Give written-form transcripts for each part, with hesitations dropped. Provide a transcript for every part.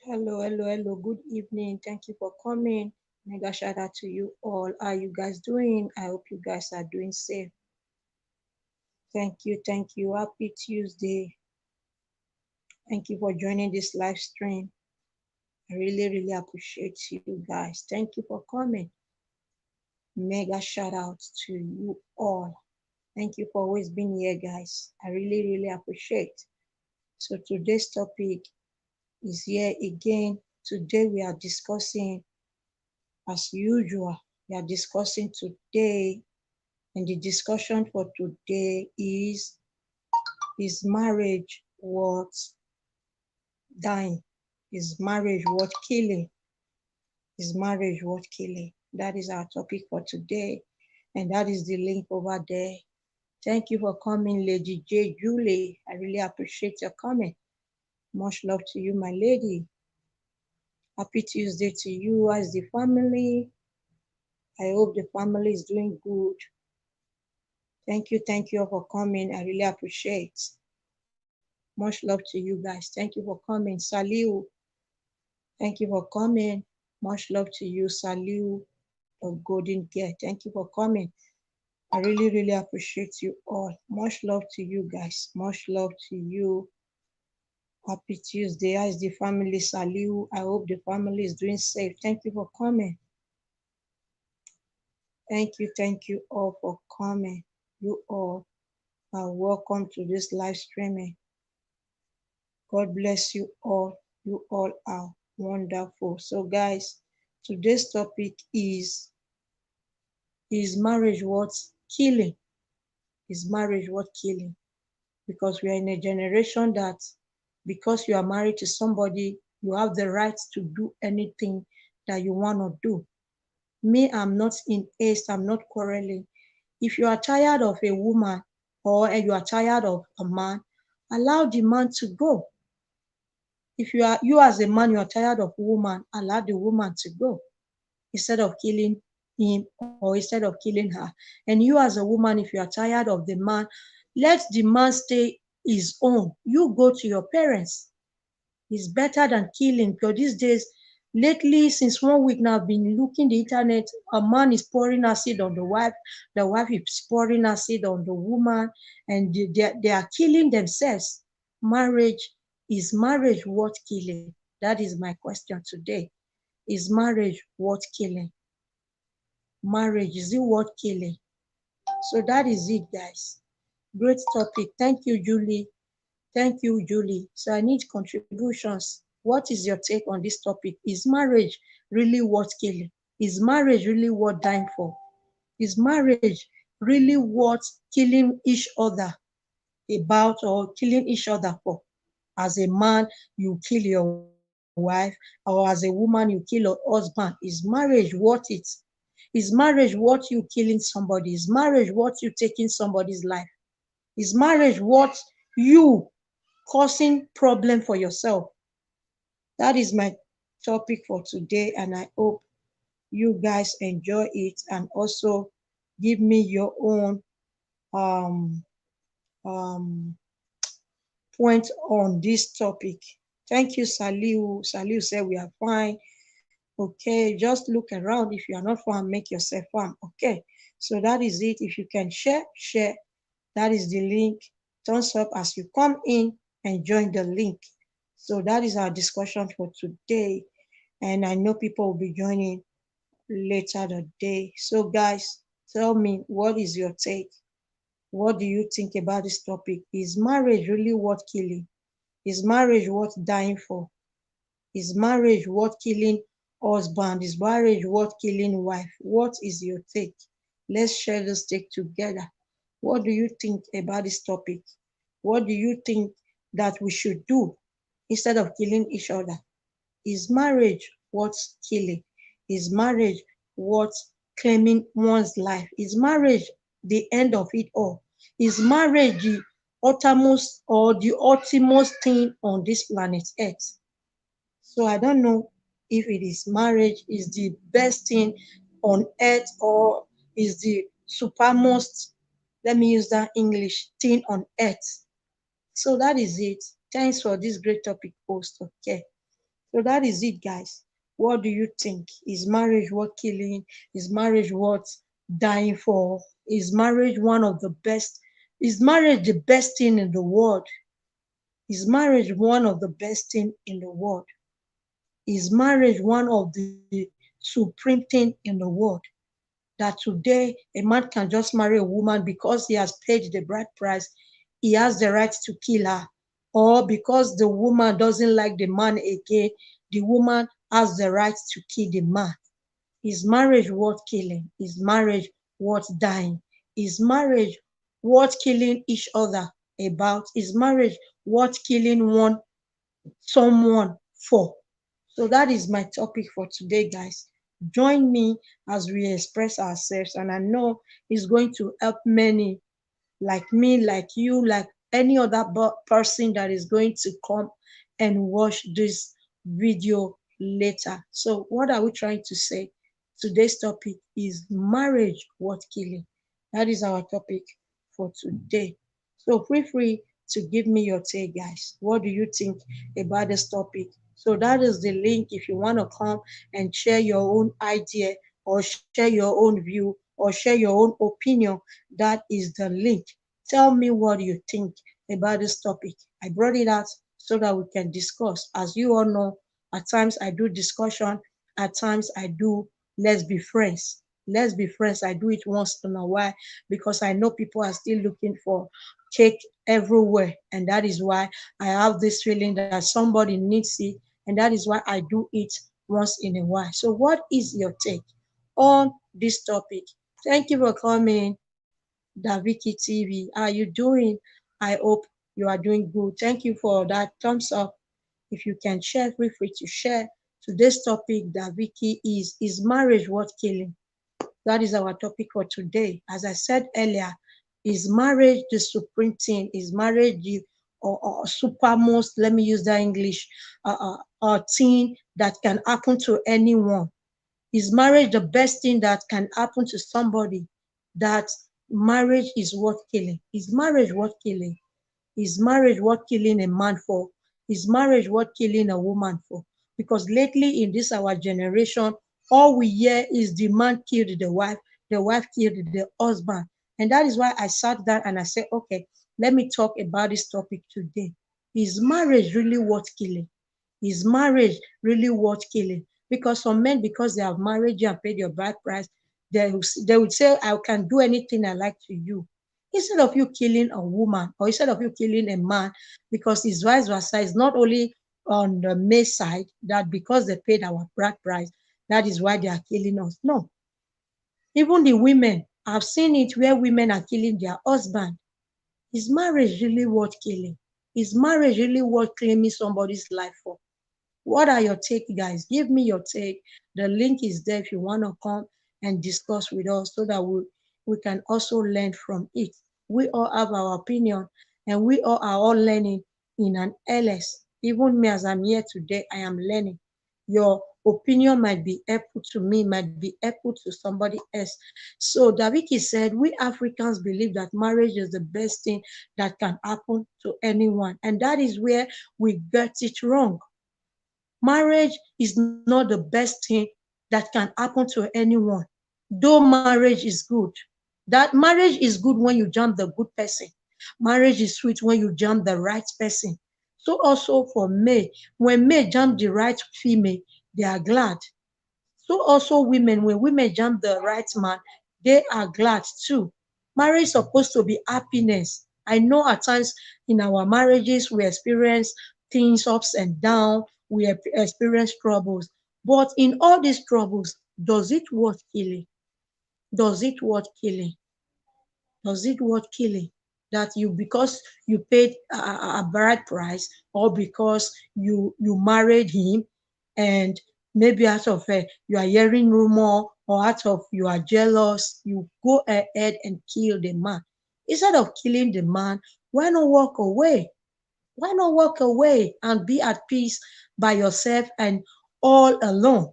Hello, hello, hello. Good evening. Thank you for coming. Mega shout out to you all. How are you guys doing? I hope you guys are doing safe. Thank you, thank you. Happy Tuesday. Thank you for joining this live stream. I really, really appreciate you guys. Thank you for coming. Mega shout out to you all. Thank you for always being here, guys. I really, really appreciate. So today's topic is here again. Today we are discussing, as usual, we are discussing today, and the discussion for today is marriage worth dying? Is marriage worth killing? Is marriage worth killing? That is our topic for today, and that is the link over there. Thank you for coming, Lady J. Julie. I really appreciate your comment. Much love to you, my lady. Happy Tuesday to you as the family. I hope the family is doing good. Thank you all for coming. I really appreciate. Much love to you guys. Thank you for coming. Saliu, thank you for coming. Much love to you, Saliu of Golden Gate. Thank you for coming. I really, really appreciate you all. Much love to you guys. Much love to you. Happy Tuesday. How is the family, Saliu? I hope the family is doing safe. Thank you for coming. Thank you all for coming. You all are welcome to this live streaming. God bless you all. You all are wonderful. So guys, today's topic is marriage worth killing? Is marriage worth killing? Because we are in a generation that because you are married to somebody, you have the right to do anything that you want to do. Me, I'm not in haste, I'm not quarreling. If you are tired of a woman or you are tired of a man, allow the man to go. If you as a man, you are tired of a woman, allow the woman to go instead of killing him or instead of killing her. And you as a woman, if you are tired of the man, let the man stay his own. You go to your parents. It's better than killing, because these days, lately, since 1 week now, I've been looking the internet. A man is pouring acid on the wife is pouring acid on the woman, and they are killing themselves. Is marriage worth killing? That is my question today. Is marriage worth killing? Marriage, is it worth killing? So that is it, guys. Great topic. Thank you, Julie. Thank you, Julie. So I need contributions. What is your take on this topic? Is marriage really worth killing? Is marriage really worth dying for? Is marriage really worth killing each other about or killing each other for? As a man, you kill your wife, or as a woman, you kill your husband. Is marriage worth it? Is marriage worth you killing somebody? Is marriage worth you taking somebody's life? Is marriage worth you causing problem for yourself? That is my topic for today, and I hope you guys enjoy it and also give me your own um, um, point on this topic. Thank you, Saliu. Saliu said we are fine. Okay, just look around. If you are not fine, make yourself fine. Okay, so that is it. If you can share, share. That is the link. Thumbs up as you come in and join the link. So that is our discussion for today. And I know people will be joining later the day. So guys, tell me, what is your take? What do you think about this topic? Is marriage really worth killing? Is marriage worth dying for? Is marriage worth killing husband? Is marriage worth killing wife? What is your take? Let's share this take together. What do you think about this topic? What do you think that we should do instead of killing each other? Is marriage worth killing? Is marriage worth claiming one's life? Is marriage the end of it all? Is marriage the uttermost or the ultimate thing on this planet Earth? So I don't know if it is marriage is the best thing on earth or is the supermost, let me use that English, thing on earth. So that is it. Thanks for this great topic post. Okay. So that is it, guys. What do you think? Is marriage worth killing? Is marriage worth dying for? Is marriage one of the best? Is marriage the best thing in the world? Is marriage one of the best thing in the world? Is marriage one of the supreme thing in the world? That today a man can just marry a woman because he has paid the bride price, he has the right to kill her. Or because the woman doesn't like the man again, the woman has the right to kill the man. Is marriage worth killing? Is marriage worth dying? Is marriage worth killing each other about? Is marriage worth killing someone for? So that is my topic for today, guys. Join me as we express ourselves, and I know it's going to help many like me, like you, like any other person that is going to come and watch this video later. So, what are we trying to say? Today's topic is marriage worth killing. That is our topic for today. So, feel free to give me your take, guys. What do you think about this topic? So, that is the link if you want to come and share your own idea or share your own view or share your own opinion. That is the link. Tell me what you think about this topic. I brought it out so that we can discuss. As you all know, at times I do discussion, at times I do let's be friends. Let's be friends. I do it once in a while because I know people are still looking for cake everywhere. And that is why I have this feeling that somebody needs it. And that is why I do it once in a while. So, what is your take on this topic? Thank you for coming. Daviki TV. How are you doing? I hope you are doing good. Thank you for that thumbs up. If you can share, feel free to share. Today's topic, Daviki, is marriage worth killing? That is our topic for today. As I said earlier, is marriage the supreme thing? Is marriage the or super most, let me use that English, thing that can happen to anyone? Is marriage the best thing that can happen to somebody? That marriage is worth killing? Is marriage worth killing? Is marriage worth killing a man for? Is marriage worth killing a woman for? Because lately in this our generation, all we hear is the man killed the wife killed the husband. And that is why I sat down and I said, okay, let me talk about this topic today. Is marriage really worth killing? Is marriage really worth killing? Because some men, because they have married you and paid your bride price, they would say, I can do anything I like to you. Instead of you killing a woman or instead of you killing a man, because it's vice versa, it's not only on the male side that because they paid our bride price, that is why they are killing us. No, even the women, I've seen it where women are killing their husband. Is marriage really worth killing? Is marriage really worth claiming somebody's life for? What are your take, guys? Give me your take. The link is there if you want to come and discuss with us so that we can also learn from it. We all have our opinion and we all are all learning in an LS. Even me, as I'm here today, I am learning. Your opinion might be helpful to me, might be helpful to somebody else. So Daviki said, we Africans believe that marriage is the best thing that can happen to anyone. And that is where we get it wrong. Marriage is not the best thing that can happen to anyone. Though marriage is good. That marriage is good when you jump the good person. Marriage is sweet when you jump the right person. So also for men, when men jump the right female, they are glad. So also women, when women jump the right man, they are glad too. Marriage is supposed to be happiness. I know at times in our marriages we experience things ups and down, we experience troubles. But in all these troubles, does it worth killing? Does it worth killing? Does it worth killing? That you because you paid a bride price or because you married him and maybe out of you are hearing rumor or out of you are jealous, you go ahead and kill the man. Instead of killing the man, why not walk away? Why not walk away and be at peace by yourself and all alone?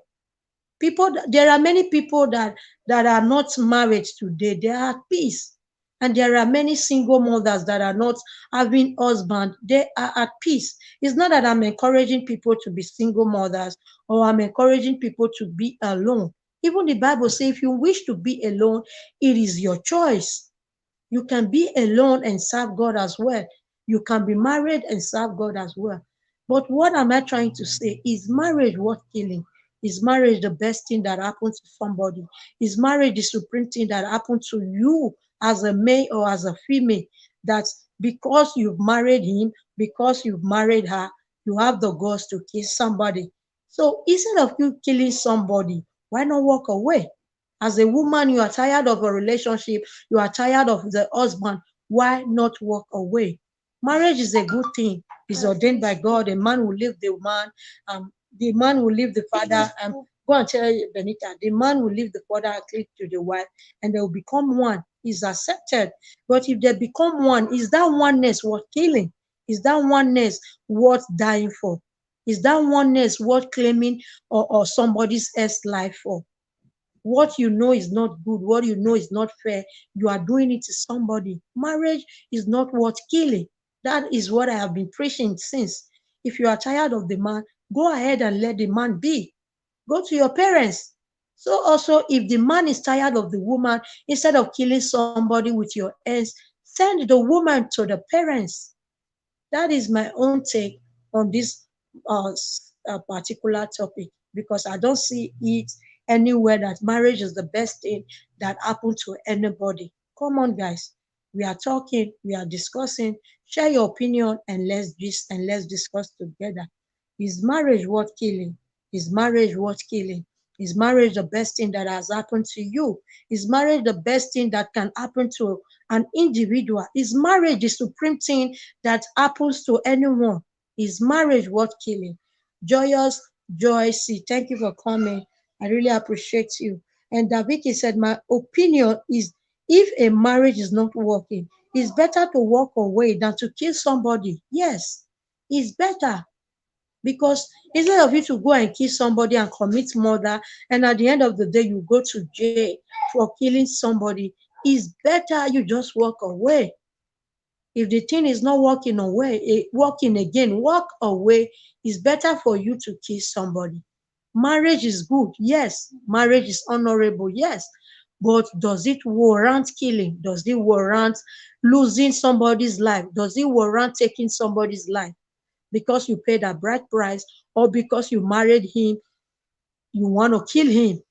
People, there are many people that are not married today. They are at peace. And there are many single mothers that are not having husband. They are at peace. It's not that I'm encouraging people to be single mothers or I'm encouraging people to be alone. Even the Bible says if you wish to be alone, it is your choice. You can be alone and serve God as well. You can be married and serve God as well. But what am I trying to say? Is marriage worth killing? Is marriage the best thing that happens to somebody? Is marriage the supreme thing that happened to you as a male or as a female? That because you've married him, because you've married her, you have the guts to kill somebody. So instead of you killing somebody, why not walk away? As a woman, you are tired of a relationship, you are tired of the husband, why not walk away? Marriage is a good thing. It's ordained by God. A man will leave the man will leave the father. Go and tell Benita, the man will leave the father and cleave to the wife, and they will become one. Is accepted. But if they become one, is that oneness worth killing? Is that oneness worth dying for? Is that oneness worth claiming or somebody's else life for? What you know is not good, what you know is not fair, you are doing it to somebody. Marriage is not worth killing. That is what I have been preaching since. If you are tired of the man, go ahead and let the man be. Go to your parents. So also, if the man is tired of the woman, instead of killing somebody with your hands, send the woman to the parents. That is my own take on this particular topic, because I don't see it anywhere that marriage is the best thing that happened to anybody. Come on, guys. We are talking, we are discussing. Share your opinion and let's discuss together. Is marriage worth killing? Is marriage worth killing? Is marriage the best thing that has happened to you? Is marriage the best thing that can happen to an individual? Is marriage the supreme thing that happens to anyone? Is marriage worth killing? Joyous Joyce, thank you for coming. I really appreciate you. And Daviki said, my opinion is if a marriage is not working, it's better to walk away than to kill somebody. Yes, it's better. Because instead of you to go and kill somebody and commit murder, and at the end of the day you go to jail for killing somebody, it's better you just walk away. If the thing is not working again, walk away. It's better for you to kill somebody. Marriage is good, yes. Marriage is honorable, yes. But does it warrant killing? Does it warrant losing somebody's life? Does it warrant taking somebody's life? Because you paid a bride price or because you married him, you want to kill him.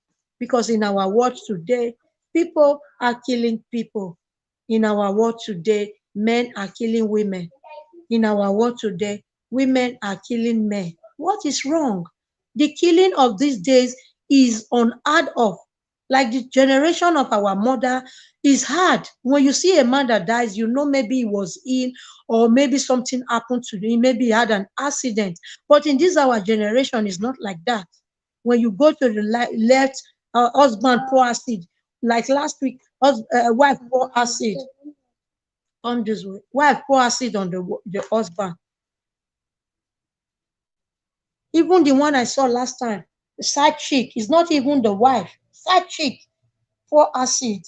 Because in our world today, people are killing people. In our world today, men are killing women. In our world today, women are killing men. What is wrong? The killing of these days is unheard of. Like the generation of our mother is hard. When you see a man that dies, you know maybe he was ill or maybe something happened to him, maybe he had an accident. But in this our generation, it's not like that. When you go to the left, husband pour acid. Like last week, wife pour acid. Come this way. Wife pour acid on the husband. Even the one I saw last time, the side chick, is not even the wife. Side chick pour acid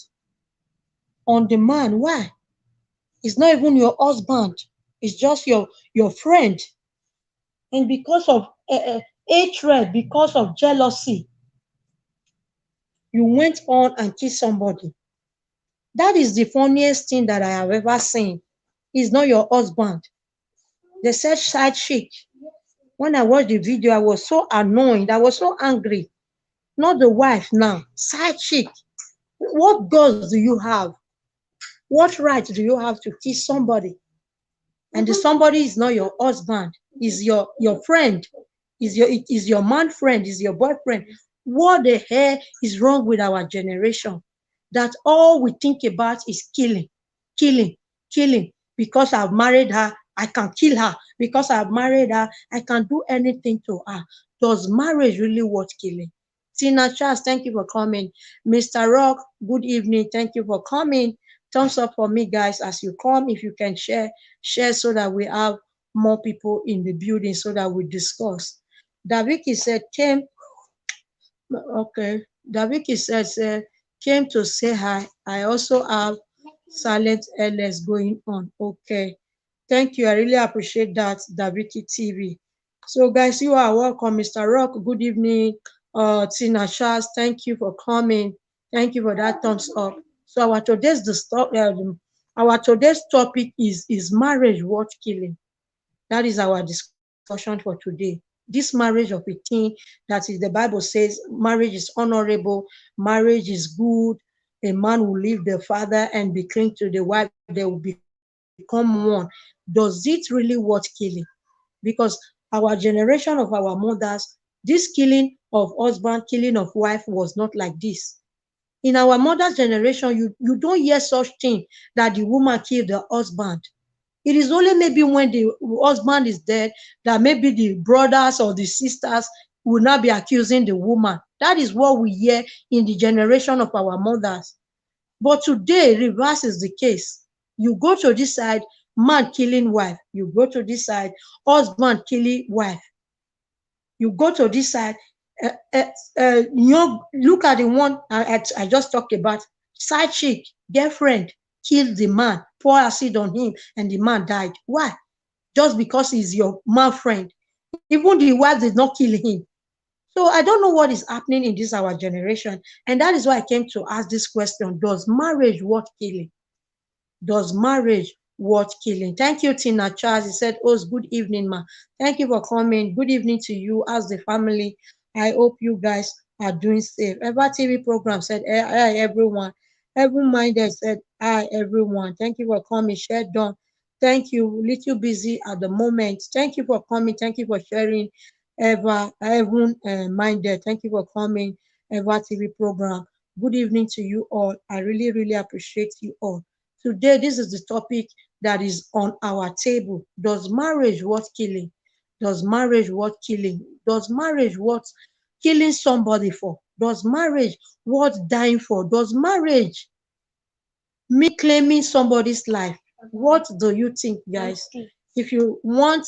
on the man. Why? It's not even your husband. It's just your friend. And because of hatred, because of jealousy, you went on and killed somebody. That is the funniest thing that I have ever seen. It's not your husband. They said side chick. When I watched the video, I was so annoyed. I was so angry. Not the wife now. Side chick. What guts do you have? What right do you have to kiss somebody? And the somebody is not your husband, is your friend, is your man friend, is your boyfriend. What the hell is wrong with our generation? That all we think about is killing, killing, killing. Because I've married her, I can kill her. Because I've married her, I can do anything to her. Does marriage really worth killing? Tina Charles, thank you for coming. Mr. Rock, good evening. Thank you for coming. Thumbs up for me, guys, as you come. If you can share so that we have more people in the building so that we discuss. Daviki said, okay. Daviki says, came to say hi. I also have silent LS going on. Okay. Thank you. I really appreciate that, Daviti TV. So, guys, you are welcome. Mr. Rock, good evening. Tina Shaz, thank you for coming. Thank you for that thumbs up. So, our today's topic is marriage worth killing? That is our discussion for today. This marriage of a teen, that is, the Bible says marriage is honorable, marriage is good. A man will leave the father and be cling to the wife, they will become one. Does it really worth killing? Because our generation of our mothers, this killing of husband, killing of wife was not like this. In our mother's generation, you don't hear such thing that the woman killed the husband. It is only maybe when the husband is dead that maybe the brothers or the sisters will not be accusing the woman. That is what we hear in the generation of our mothers. But today, reverse is the case. You go to this side, man killing wife. You go to this side, husband killing wife. You go to this side, look at the one I just talked about. Side chick, girlfriend, killed the man, pour acid on him, and the man died. Why? Just because he's your man friend. Even the wife did not kill him. So I don't know what is happening in this our generation. And that is why I came to ask this question. Does marriage worth killing? Does marriage worth killing? Thank you, Tina Charles. He said, oh, good evening, ma. Thank you for coming. Good evening to you as the family. I hope you guys are doing safe. Ever TV program said, hi, everyone. Everyone minded said, hi, everyone. Thank you for coming. Share done. Thank you. Little busy at the moment. Thank you for coming. Thank you for sharing. Everyone minded. Thank you for coming. Ever TV program. Good evening to you all. I really, really appreciate you all. Today, this is the topic that is on our table. Does marriage worth killing? Does marriage worth killing? Does marriage worth killing somebody for? Does marriage worth dying for? Does marriage mean claiming somebody's life? What do you think, guys? If you want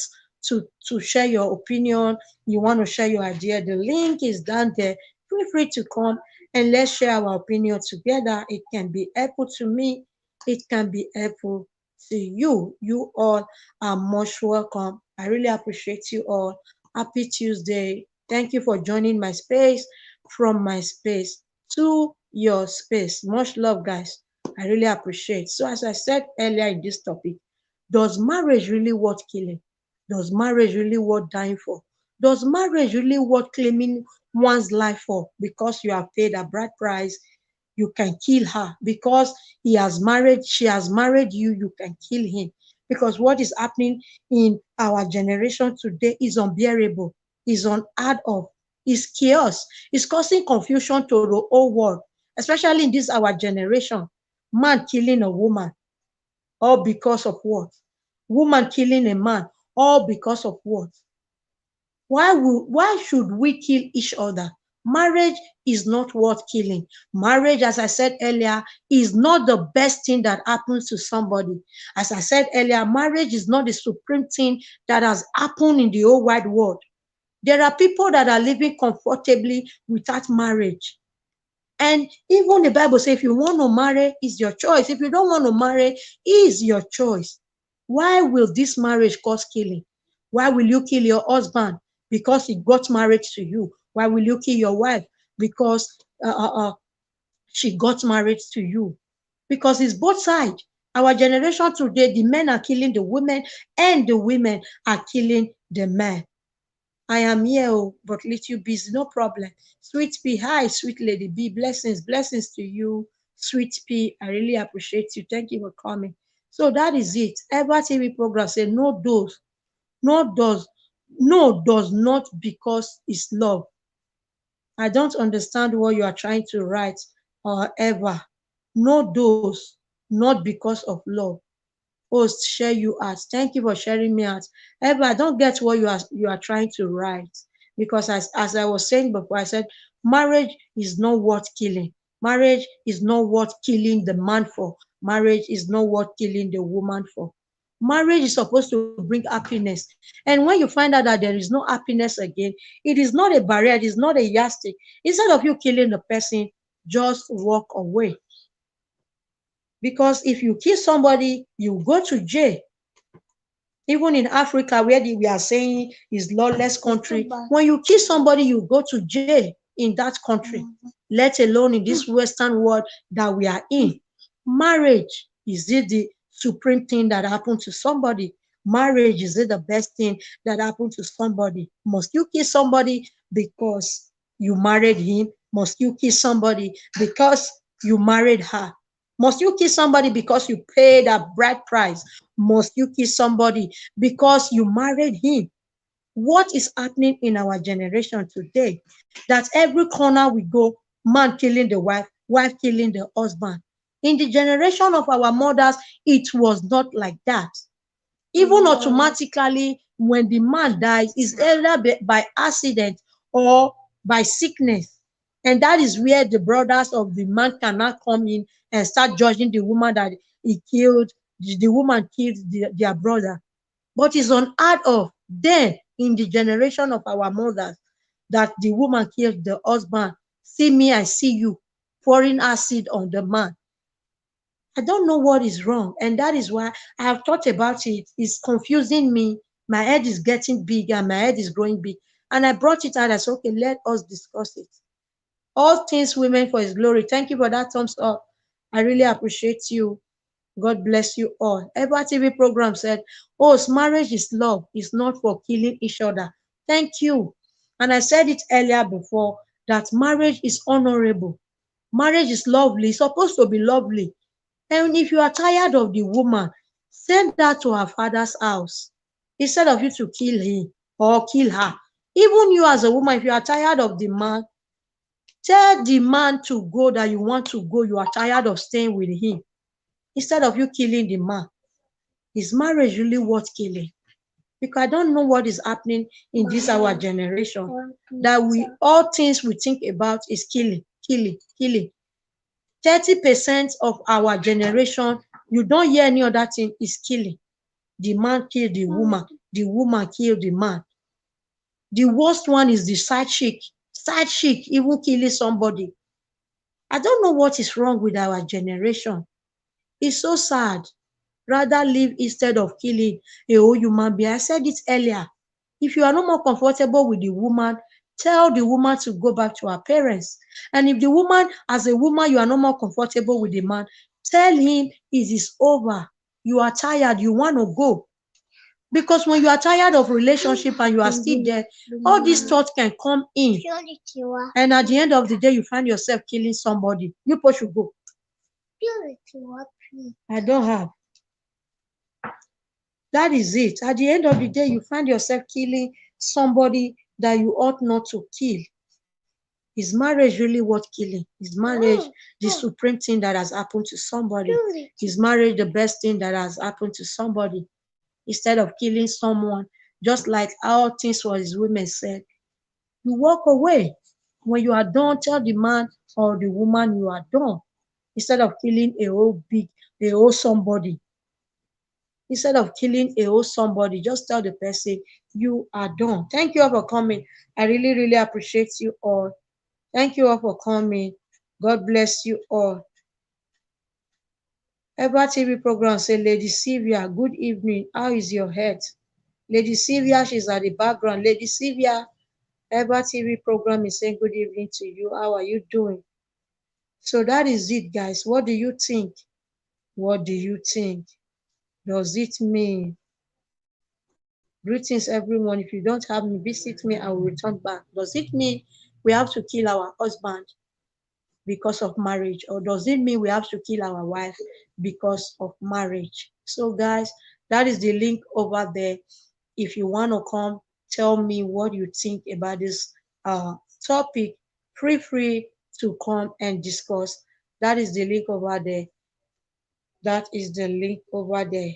to share your opinion, you want to share your idea, the link is down there. Feel free to come and let's share our opinion together. It can be helpful to me, it can be helpful to you. You all are most welcome. I really appreciate you all. Happy Tuesday. Thank you for joining my space, from my space to your space. Much love, guys. I really appreciate. So, as I said earlier in this topic, does marriage really worth killing? Does marriage really worth dying for? Does marriage really worth claiming one's life for? Because you have paid a bride price, you can kill her. Because she has married you, you can kill him. Because what is happening in our generation today is unbearable, is unheard of, is chaos, is causing confusion to the whole world, especially in this our generation. Man killing a woman, all because of what? Woman killing a man, all because of what? Why should we kill each other? Marriage is not worth killing. Marriage, as I said earlier, is not the best thing that happens to somebody. As I said earlier, marriage is not the supreme thing that has happened in the whole wide world. There are people that are living comfortably without marriage. And even the Bible says, if you want to marry, it's your choice. If you don't want to marry, it's your choice. Why will this marriage cause killing? Why will you kill your husband because he got married to you? Why will you kill your wife because she got married to you? Because it's both sides. Our generation today, the men are killing the women and the women are killing the men. I am here, but little busy, no problem. Sweet P, hi, sweet lady B, blessings, blessings to you, sweet P. I really appreciate you. Thank you for coming. So that is it. Ever TV program say no does, no does, no does not because it's love. I don't understand what you are trying to write or ever. No does, not because of love. Host share you out. Thank you for sharing me out. Ever, I don't get what you are trying to write. Because as I was saying before, I said marriage is not worth killing. Marriage is not worth killing the man for. Marriage is not worth killing the woman for. Marriage is supposed to bring happiness. And when you find out that there is no happiness again, it is not a barrier, it is not a yardstick. Instead of you killing the person, just walk away. Because if you kill somebody, you go to jail. Even in Africa, where we are saying is lawless country, when you kill somebody, you go to jail in that country, let alone in this Western world that we are in. Marriage, is it the supreme thing that happened to somebody? Marriage, is it the best thing that happened to somebody? Must you kill somebody because you married him? Must you kill somebody because you married her? Must you kill somebody because you paid a bride price? Must you kill somebody because you married him? What is happening in our generation today? That every corner we go, man killing the wife, wife killing the husband. In the generation of our mothers, it was not like that. Even automatically, when the man dies, is either by accident or by sickness. And that is where the brothers of the man cannot come in and start judging the woman that he killed, the woman killed their brother. But it's unheard of then in the generation of our mothers that the woman killed the husband. See me, I see you, pouring acid on the man. I don't know what is wrong. And that is why I have thought about it. It's confusing me. My head is getting big and my head is growing big. And I brought it out. I said, okay, let us discuss it. All things women for his glory. Thank you for that thumbs up. I really appreciate you. God bless you all. Ever TV program said, oh, marriage is love. It's not for killing each other. Thank you. And I said it earlier before that marriage is honorable. Marriage is lovely. It's supposed to be lovely. And if you are tired of the woman, send her to her father's house instead of you to kill him or kill her. Even you as a woman, if you are tired of the man, tell the man to go that you want to go. You are tired of staying with him instead of you killing the man. Is marriage really worth killing? Because I don't know what is happening in this our generation. That we all things we think about is killing, killing, killing. 30% of our generation, you don't hear any other thing, is killing. The man killed the woman killed the man. The worst one is the side chick even killing somebody. I don't know what is wrong with our generation. It's so sad. Rather live instead of killing a whole human being. I said it earlier. If you are no more comfortable with the woman, tell the woman to go back to her parents. And if the woman, as a woman, you are no more comfortable with the man, tell him it is over. You are tired. You want to go. Because when you are tired of relationship and you are still there, all these thoughts can come in. And at the end of the day, you find yourself killing somebody. You both should go. I don't have. That is it. At the end of the day, you find yourself killing somebody that you ought not to kill. Is marriage really worth killing? Is marriage the supreme thing that has happened to somebody? Is marriage the best thing that has happened to somebody? Instead of killing someone, just like all things for his women said, you walk away. When you are done, tell the man or the woman you are done. Instead of killing a whole somebody. Instead of killing a whole somebody, just tell the person you are done. Thank you all for coming. I really, really appreciate you all. Thank you all for coming. God bless you all. Ever TV program say, Lady Sylvia, good evening. How is your head? Lady Sylvia, she's at the background. Lady Sylvia, Ever TV program is saying good evening to you. How are you doing? So that is it, guys. What do you think? What do you think? Does it mean? Greetings, everyone. If you don't have me, visit me. I will return back. Does it mean we have to kill our husband because of marriage? Or does it mean we have to kill our wife because of marriage? So, guys, that is the link over there. If you want to come, tell me what you think about this topic. Feel free to come and discuss. That is the link over there. That is the link over there.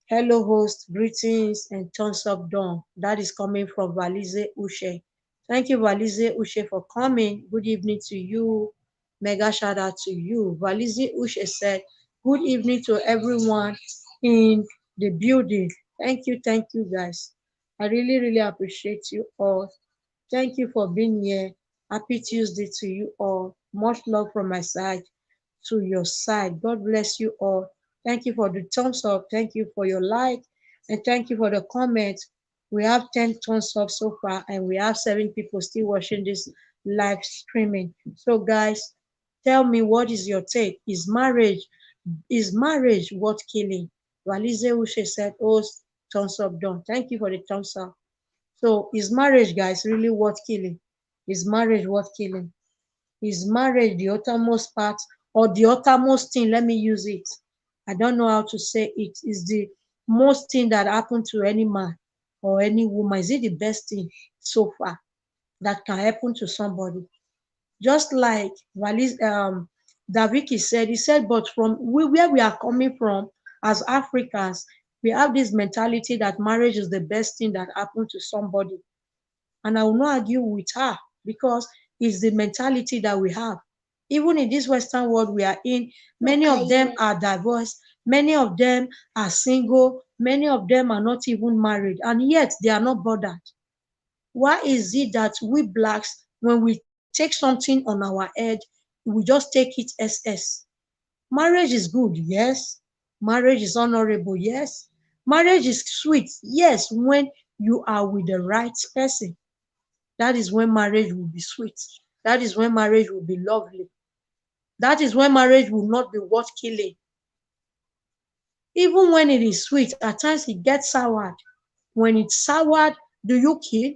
Hello, host, greetings and thumbs up down. That is coming from Valize Ushe. Thank you, Valize Ushe, for coming. Good evening to you. Mega shout out to you. Valize Ushe said, good evening to everyone in the building. Thank you, guys. I really, really appreciate you all. Thank you for being here. Happy Tuesday to you all. Much love from my side. to your side. God bless you all. Thank you for the thumbs up. Thank you for your like. And thank you for the comment. We have 10 thumbs up so far, and we have 7 people still watching this live streaming. So, guys, tell me, what is your take? Is marriage worth killing? Walize Ushe said, oh, thumbs up done. Thank you for the thumbs up. So, is marriage, guys, really worth killing? Is marriage worth killing? Is marriage the uttermost part, or the uttermost thing? Let me use it. I don't know how to say it. Is the most thing that happened to any man or any woman? Is it the best thing so far that can happen to somebody? Just like Daviki said, he said, but from where we are coming from as Africans, we have this mentality that marriage is the best thing that happened to somebody. And I will not argue with her, because it's the mentality that we have. Even in this Western world we are in, many of them are divorced, many of them are single, many of them are not even married, and yet they are not bothered. Why is it that we blacks, when we take something on our head, we just take it as? Marriage is good, yes. Marriage is honorable, yes. Marriage is sweet, yes, when you are with the right person. That is when marriage will be sweet. That is when marriage will be lovely. That is when marriage will not be worth killing. Even when it is sweet, at times it gets soured. When it's soured, do you kill?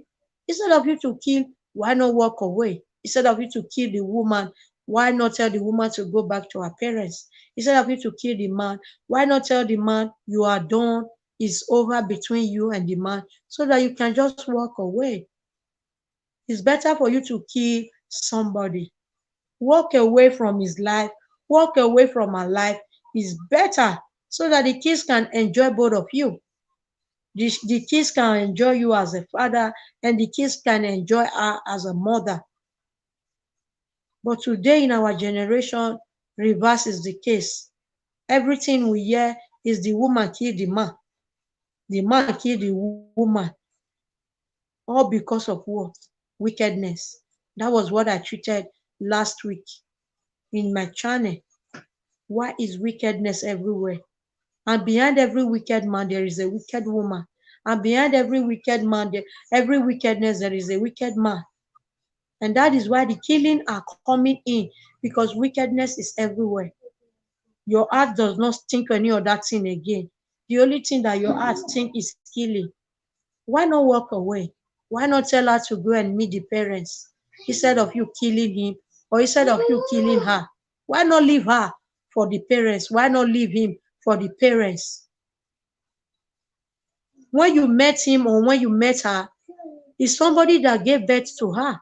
Instead of you to kill, why not walk away? Instead of you to kill the woman, why not tell the woman to go back to her parents? Instead of you to kill the man, why not tell the man you are done, it's over between you and the man, so that you can just walk away? It's better for you to kill somebody. Walk away from his life, walk away from her life is better, so that the kids can enjoy both of you. The kids can enjoy you as a father, and the kids can enjoy her as a mother. But today in our generation, reverse is the case. Everything we hear is the woman kill the man kill the woman, all because of what? Wickedness. That was what I treated last week in my channel. Why is wickedness everywhere? And behind every wicked man, there is a wicked woman. And behind every wicked man, every wickedness, there is a wicked man. And that is why the killing are coming in, because wickedness is everywhere. Your heart does not think any other thing again. The only thing that your heart think is killing. Why not walk away? Why not tell her to go and meet the parents, instead of you killing him, or instead of you killing her? Why not leave her for the parents? Why not leave him for the parents? When you met him or when you met her, is somebody that gave birth to her.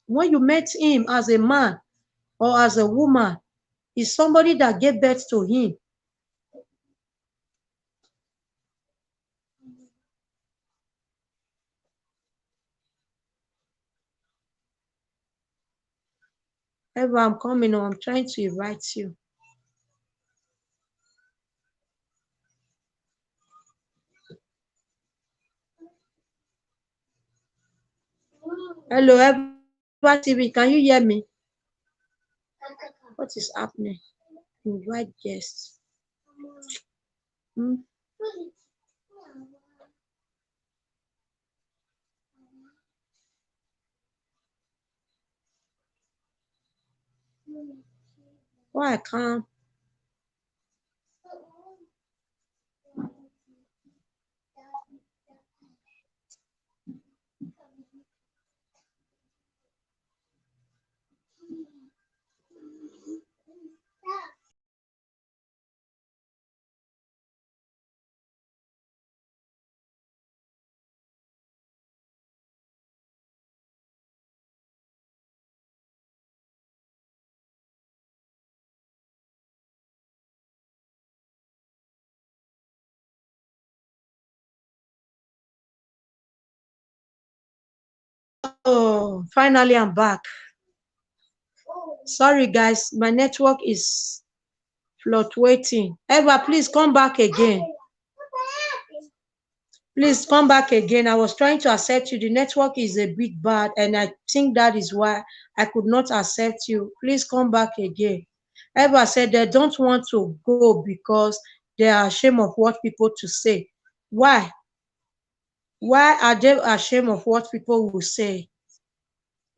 When you met him as a man or as a woman, is somebody that gave birth to him. Ever, I'm coming on. I'm trying to invite you. Hello, Ever TV. Can you hear me? What is happening? Invite guests. Hmm? Why I can't? Oh, finally I'm back. Sorry guys, my network is fluctuating. Ever, please come back again. Please come back again. I was trying to accept you. The network is a bit bad, and I think that is why I could not accept you. Please come back again. Ever said they don't want to go because they are ashamed of what people to say. Why? Why are they ashamed of what people will say?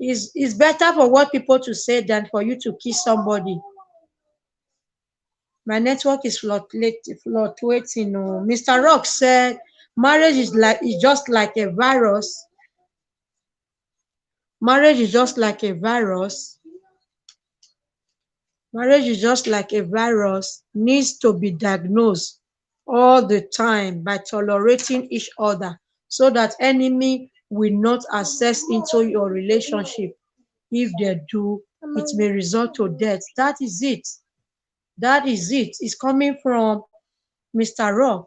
It's better for what people to say than for you to kiss somebody. My network is fluctuating. Oh. Mr. Rock said marriage is just like a virus. Marriage is just like a virus. Marriage is just like a virus, needs to be diagnosed all the time by tolerating each other so that enemy will not access into your relationship. If they do, it may result to death. That is it. That is it. It's coming from Mr. Rock.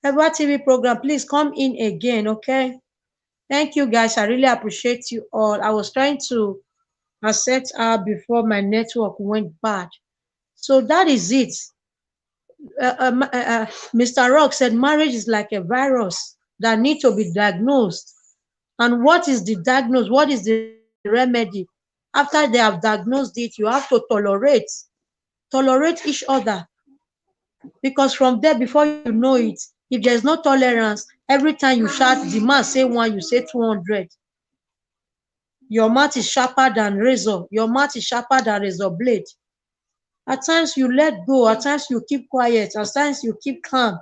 Ever TV program, please come in again, okay? Thank you guys. I really appreciate you all. I was trying to accept her before my network went bad. So that is it. Mr. Rock said marriage is like a virus that needs to be diagnosed. And what is the diagnosis? What is the remedy? After they have diagnosed it, you have to tolerate each other. Because from there, before you know it, if there's no tolerance, every time you shout, the man say one, you say 200. Your mouth is sharper than razor. Your mouth is sharper than razor blade. At times you let go, at times you keep quiet, at times you keep calm.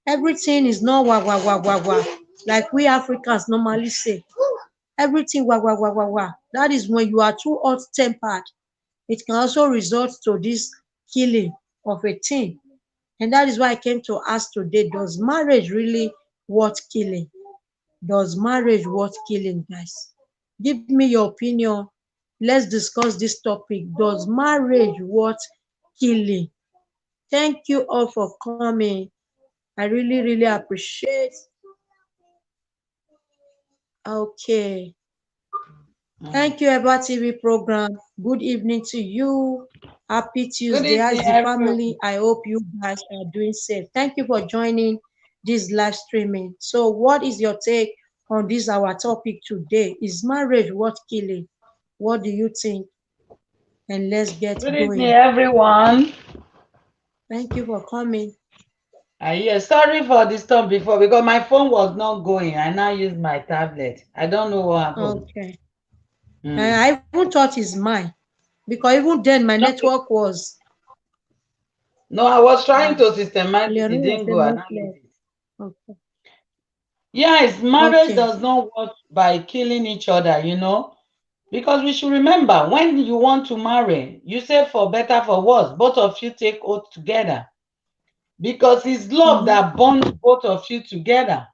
Everything is not wah wah wah wah wah, like we Africans normally say. Everything wah wah wah wah wah. That is when you are too hot tempered. It can also result to this killing of a teen. And that is why I came to ask today, does marriage really worth killing? Does marriage worth killing, guys? Give me your opinion. Let's discuss this topic. Does marriage worth killing? Thank you all for coming. I really, really appreciate. Okay. Thank you, Eva TV program. Good evening to you. Happy Good Tuesday. How's evening, the everyone. family? I hope you guys are doing safe. Thank you for joining this live streaming. So, what is your take on this our topic today? Is marriage worth killing? What do you think? And let's get Good evening, going. everyone. Thank you for coming. Yes, sorry for the stop before because my phone was not going. I now use my tablet. I don't know what happened. Okay. Mm. I even thought it's mine because even then my No, network was. no, I was trying Uh, to systemize it. It Leonora didn't said go. I no now use clear. it. Okay. Yes, marriage Okay. does not work by killing each other, because we should remember when you want to marry, you say for better, for worse, both of you take oath together because it's love Mm-hmm. that bonds both of you together.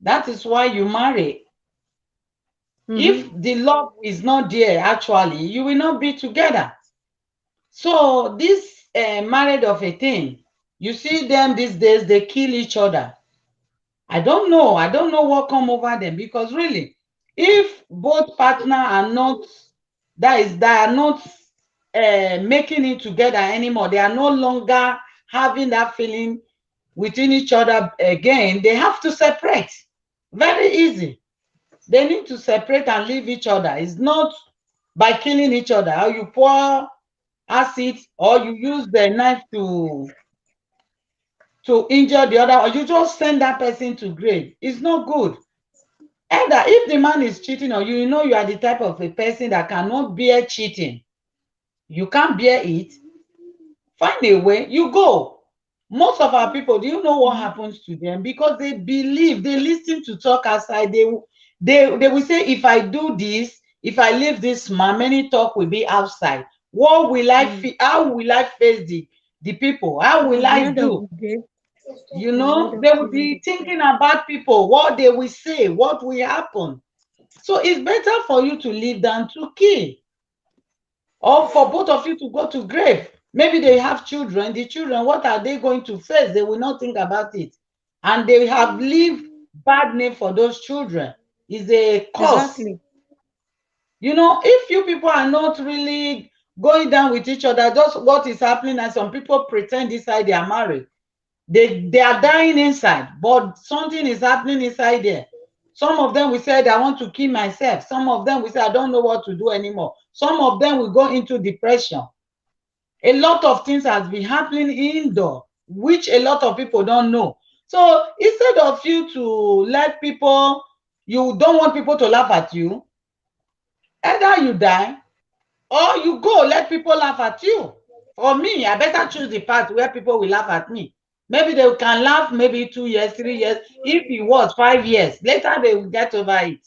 That is why you marry. If Mm-hmm. the love is not there, actually, you will not be together. So this marriage of a thing, you see them these days, they kill each other. I don't know. I don't know what come over them because really, if both partner are not, that are not making it together anymore, they are no longer having that feeling within each other again, they have to separate. Very easy. They need to separate and leave each other. It's not by killing each other. Or you pour acid or you use the knife to injure the other, or you just send that person to grave. It's not good. Either if the man is cheating on you, you know you are the type of a person that cannot bear cheating. You can't bear it. Find a way. You go. Most of our people, do you know what Mm-hmm. happens to them? Because they believe, they listen to talk outside. They will say, if I do this, if I leave this man, many talk will be outside. What will I Mm. feel? How will I face the people? How At will the I end of do? the day, They will be thinking about people, what they will say, what will happen. So it's better for you to live than to kill, or for both of you to go to grave. Maybe they have children. The children, what are they going to face? They will not think about it. And they have lived bad name for those children. Is a cause. exactly. If you people are not really going down with each other, just what is happening, and some people pretend inside they are married. They are dying inside, but something is happening inside there. Some of them will say, I want to kill myself. Some of them will say, I don't know what to do anymore. Some of them will go into depression. A lot of things has been happening indoor, which a lot of people don't know. So instead of you to let people, you don't want people to laugh at you, either you die or you go let people laugh at you. For me, I better choose the path where people will laugh at me. Maybe they can laugh maybe 2 years, 3 years. If it was 5 years, later they will get over it.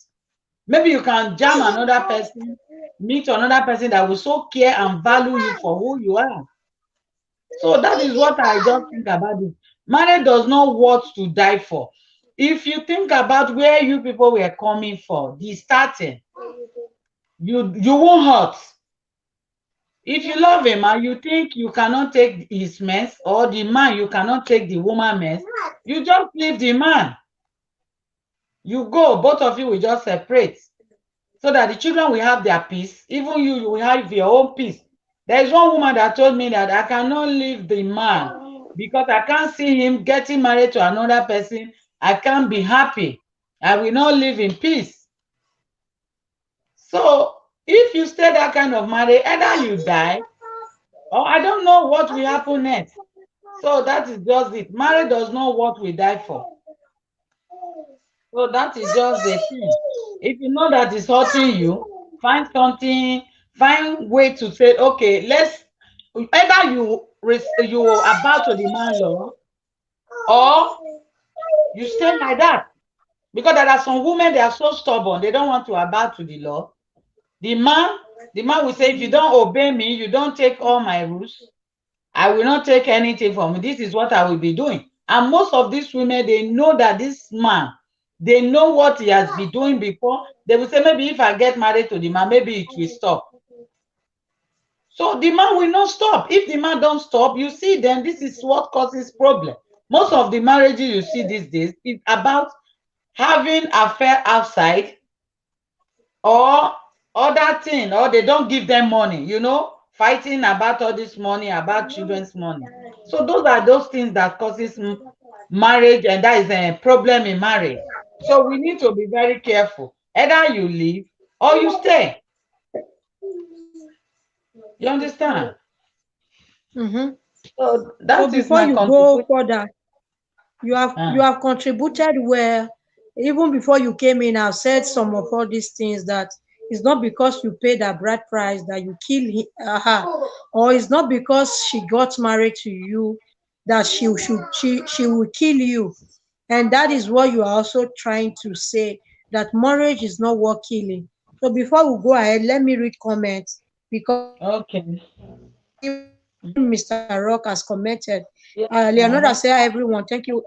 Maybe you can jam another person, meet another person that will so care and value you for who you are. So that is what I just think about it. Marriage does not what to die for. If you think about where you people were coming for, the starting, you won't hurt. If you love a man, you think you cannot take his mess, or the man, you cannot take the woman mess, you just leave the man. You go, both of you will just separate so that the children will have their peace. Even you will have your own peace. There is one woman that told me that I cannot leave the man because I can't see him getting married to another person. I can't be happy. I will not live in peace. So if you stay that kind of marriage, either you die or I don't know what will happen next. So that is just it. Marriage does not what we die for. So that is just the thing. If you know that it's hurting you, find something, find way to say, okay, let's either you about to the man law or you stay like that. Because there are some women, they are so stubborn, they don't want to about to the law. The man, the man will say, if you don't obey me, you don't take all my rules, I will not take anything from you. This is what I will be doing. And most of these women, they know that this man, they know what he has been doing before. They will say, maybe if I get married to the man, maybe it will stop. So the man will not stop. If the man don't stop, you see, then this is what causes problem. Most of the marriages you see these days is about having affair outside or other thing, or they don't give them money, fighting about all this money, about children's money. So those are those things that causes marriage, and that is a problem in marriage. So we need to be very careful. Either you leave or you stay. You understand? Mm-hmm. So So that is before my you go contribution. further, you Uh, have contributed well. Even before you came in, I've said some of all these things, that it's not because you paid a bride price that you kill her, or it's not because she got married to you that she will kill you. And that is what you are also trying to say, that marriage is not worth killing. So before we go ahead, let me read comments, because okay. even Mr. Rock has commented. Yeah. Leonardo Uh-huh. said, "Hi everyone, thank you.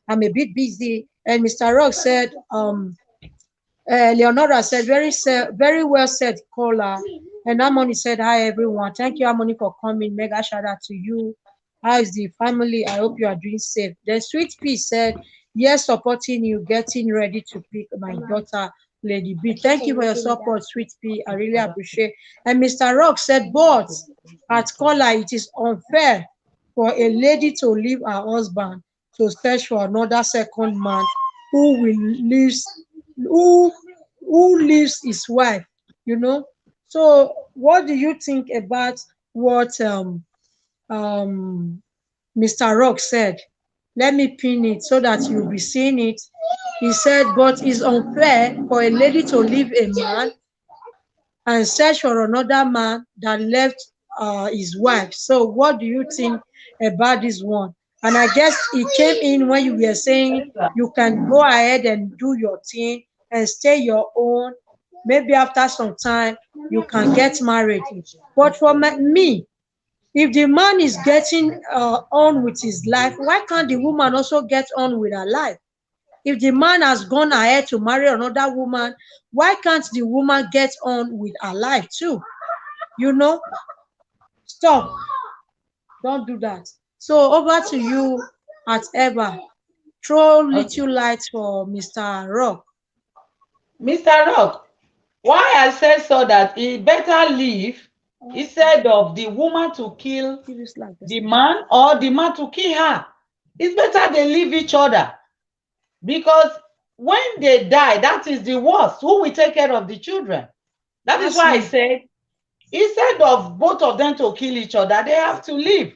I'm a bit busy." And Mr. Rock said, Leonora said, very well said, caller. And Harmony said, hi, everyone. Thank you, Harmony, for coming. Mega shout out to you. How is the family? I hope you are doing safe. Then Sweet Pea said, yes, supporting you, getting ready to pick my daughter, Lady B. Thank you for your support, Sweet Pea. I really appreciate. And Mr. Rock said, but at caller, it is unfair for a lady to leave her husband to search for another second man who will live who who leaves his wife, you know. So what do you think about what um Mr. Rock said? Let me pin it so that you'll be seeing it. He said, but it's unfair for a lady to leave a man and search for another man that left his wife. So what do you think about this one? And I guess it came in when you were saying you can go ahead and do your thing and stay your own. Maybe after some time you can get married. But for me, if the man is getting on with his life, why can't the woman also get on with her life? If the man has gone ahead to marry another woman, why can't the woman get on with her life too? You know, stop. Don't do that. So over to you at Eva. Throw Okay. little light for Mr. Rock. Mr. Rock, why I said so that he better leave instead of the woman to kill Give this like this. the man or the man to kill her. It's better they leave each other, because when they die, that is the worst. Who will take care of the children? That is That's why I me. said, instead of both of them to kill each other, they have to leave.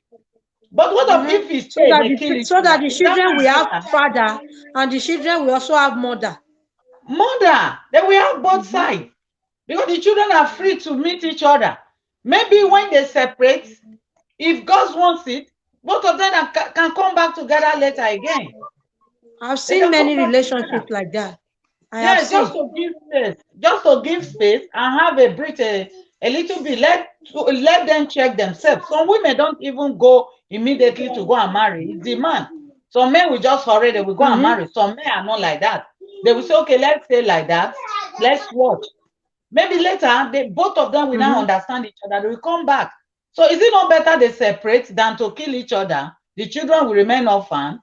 But what of if he So stay, that they kill each so other? that the Is that children not will have better? father and the children will also have mother. Mother, they will have both Mm-hmm. sides, because the children are free to meet each other. Maybe when they separate, if God wants it, both of them can come back together later again. I've They seen can come many back together. relationships like that. I have Yeah, seen. just to give space and have a breath, a little bit. Let them check themselves. Some women don't even go immediately to go and marry. It's the man. Some men will just hurry, they will go and Mm-hmm. marry. Some men are not like that. They will say, okay, let's stay like that. Let's watch. Maybe later, both of them will now Mm-hmm. understand each other. They will come back. So is it not better they separate than to kill each other? The children will remain orphan.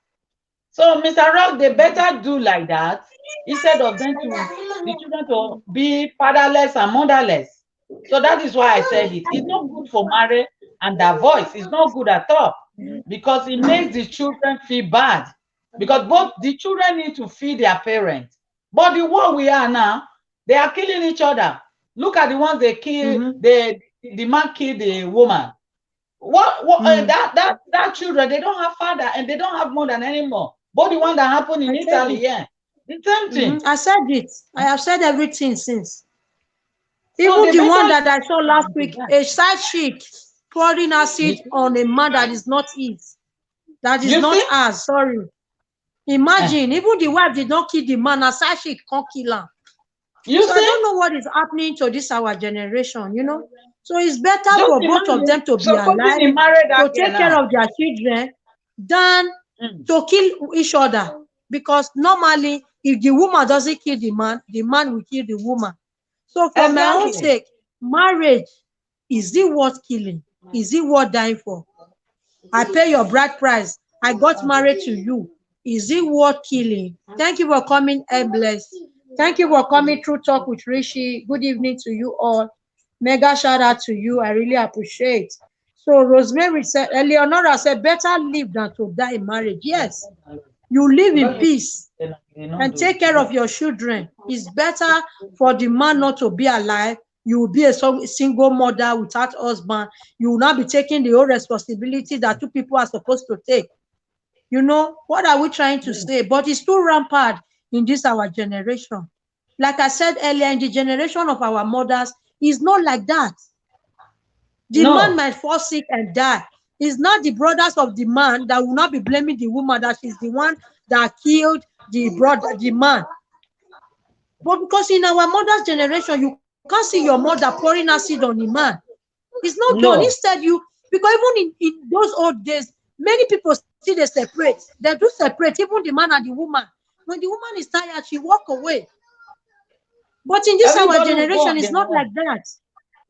So, Mr. Rock, they better do like that, instead of the children to be fatherless and motherless. So that is why I said it. It's not good for marriage and divorce. It's not good at all, because it makes the children feel bad. Because both the children need to feed their parents. But the world we are now, they are killing each other. Look at the ones they kill. Mm-hmm. The man killed the woman. Mm. That children, they don't have father and they don't have mother anymore. But the one that happened I in said Italy, it. yeah, the same Mm-hmm. thing. I said it. I have said everything since. So Even they the better one leave that I saw each last other to week, die. a side chick pouring You acid see? on a man that is not his, that is You not see? ours. Sorry. Eh, Imagine, even the wife did not kill the man, a side chick can't kill him. you So I see? don't know what is happening to this our generation. So it's better Just for both of imagine, them to be supposing alive, he married that to girl take care now. of their children, than Mm, to kill each other. Because normally, if the woman doesn't kill the man will kill the woman. So for my own exactly. sake, marriage, is it worth killing? Is it worth dying for? I pay your bride price. I got married to you. Is it worth killing? Thank you for coming, bless. Thank you for coming through Talk with Rishi. Good evening to you all. Mega shout out to you. I really appreciate. So Rosemary said, Eleonora said, better live than to die in marriage. Yes, you live in peace and take care of your children. It's better for the man not to be alive. You will be a single mother without husband. You will not be taking the whole responsibility that two people are supposed to take. What are we trying to say? But it's too rampant in this our generation. Like I said earlier, in the generation of our mothers, it's not like that. The man No. might fall sick and die. It's not the brothers of the man that will not be blaming the woman that she's the one that killed the man. But because in our mother's generation, you can't see your mother pouring acid on the man. It's not done. No. Instead, because even in those old days, many people still they separate. They do separate, even the man and the woman. When the woman is tired, she walk away. But in this our Everybody will go generation, on it's their not like own. that.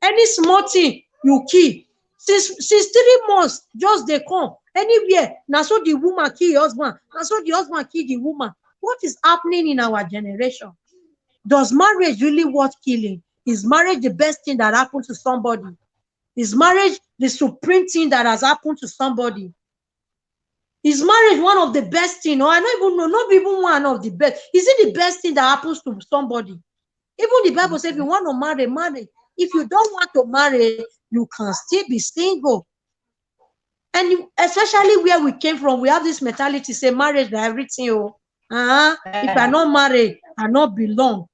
Any small thing you kill. Since 3 months, just they come. Anywhere. Now so the woman kill your husband. Now so the husband kill the woman. What is happening in our generation? Does marriage really worth killing? Is marriage the best thing that happened to somebody? Is marriage the supreme thing that has happened to somebody? Is marriage one of the best thing? Or I don't even know, not even one of the best. Is it the best thing that happens to somebody? Even the Bible says if you want to marry, marry. If you don't want to marry, you can still be single. And especially where we came from, we have this mentality, say marriage na everything. If I not marry, I not belong.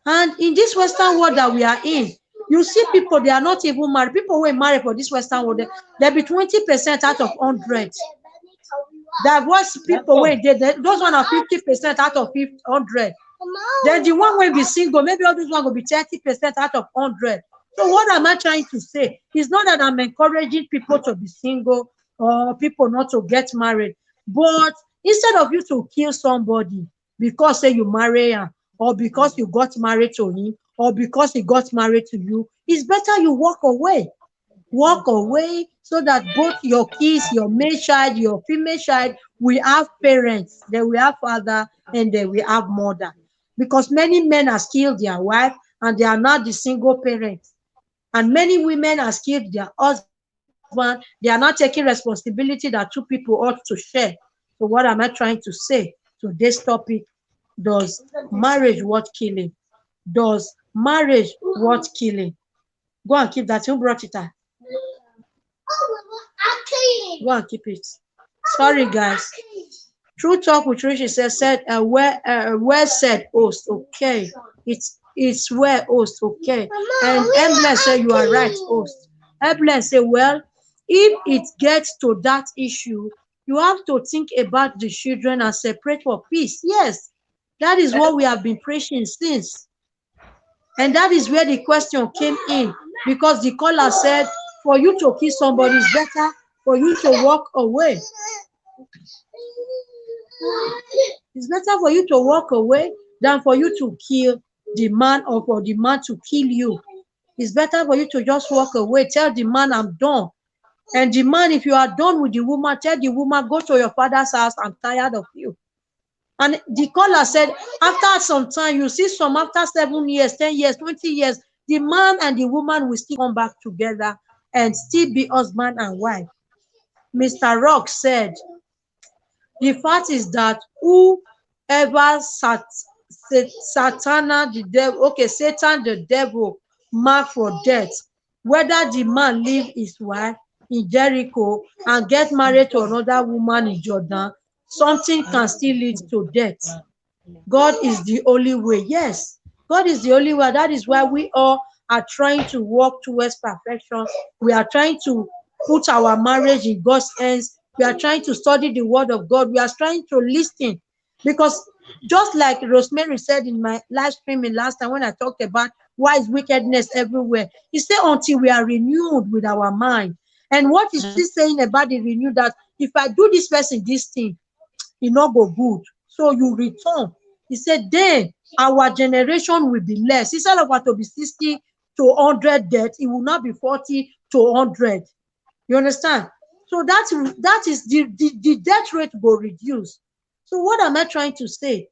And in this Western world that we are in, you see people, they are not even married. People who are married for this Western world, they be 20% out of 100. That was That's people all. where those one are 50% out of 100. Then the one will be single, maybe all those one will be 30% out of 100. So what am I trying to say? It's not that I'm encouraging people to be single or people not to get married, but instead of you to kill somebody because say you marry him, or because you got married to him, or because he got married to you, it's better you walk away. Walk away so that both your kids, your male child, your female child, will have parents, they will have father, and they will have mother. Because many men have killed their wife and they are not the single parents. And many women have killed their husband husband, they are not taking responsibility that two people ought to share. So what am I trying to say to this topic? Does marriage worth killing? Does marriage worth killing? Go and keep that. Who brought it out? Go and keep it. Sorry, guys. True Talk with Rishi said, where said host, okay. It's where host, okay. And Emblem said, you are right, host. Emblem said, well, if it gets to that issue, you have to think about the children and separate for peace. Yes, that is what we have been preaching since. And that is where the question came in, because the caller said, for you to kill somebody is better for you to walk away. It's better for you to walk away than for you to kill the man, or for the man to kill you. It's better for you to just walk away. Tell the man, I'm done. And the man, if you are done with the woman, tell the woman, go to your father's house. I'm tired of you. And the caller said, after some time, you see some after 7 years, 10 years, 20 years, the man and the woman will still come back together and still be husband and wife. Mr. Rock said, the fact is that whoever Satan the devil mark for death, whether the man leave his wife in Jericho and get married to another woman in Jordan, something can still lead to death. God is the only way. Yes, God is the only way. That is why we all are trying to work towards perfection. We are trying to put our marriage in God's hands. We are trying to study the word of God. We are trying to listen. Because just like Rosemary said in my live streaming last time when I talked about why is wickedness everywhere, he said until we are renewed with our mind. And what is he saying about the renewed? That if I do this person this thing, it not go good. So you return. He said, then our generation will be less. Instead of us to be 60 to 100 death, it will not be 40 to 100. You understand? So that is the death rate will reduce. So what am I trying to say?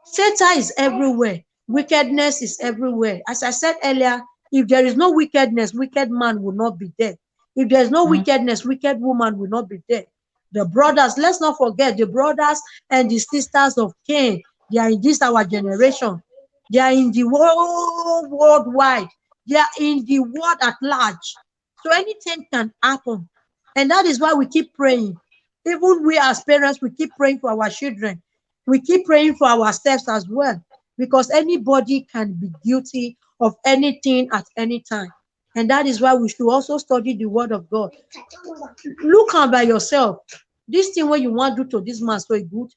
Satan is everywhere. Wickedness is everywhere. As I said earlier, if there is no wickedness, wicked man will not be there. If there is no wickedness, wicked woman will not be there. The brothers, let's not forget the brothers and the sisters of Cain. They are in this our generation. They are in the world worldwide. They are in the world at large. So anything can happen. And that is why we keep praying. Even we as parents, we keep praying for our children. We keep praying for ourselves as well. Because anybody can be guilty of anything at any time. And that is why we should also study the word of God. Look am by yourself. This thing wey you wan do to this man so e good,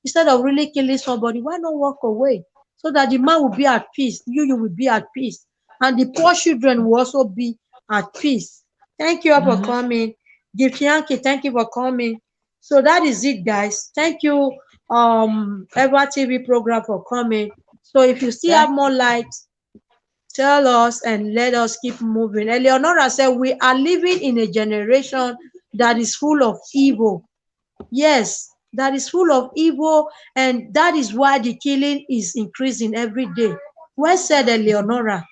instead of really killing somebody, why not walk away so that the man will be at peace, you will be at peace, and the poor children will also be at peace. Thank you all for coming. Gifyanki, thank you for coming. So that is it, guys. Thank you, Ever TV program, for coming. So if you still have more light, tell us and let us keep moving. Eleonora said, we are living in a generation that is full of evil. Yes, that is full of evil, and that is why the killing is increasing every day. Well said, Eleonora.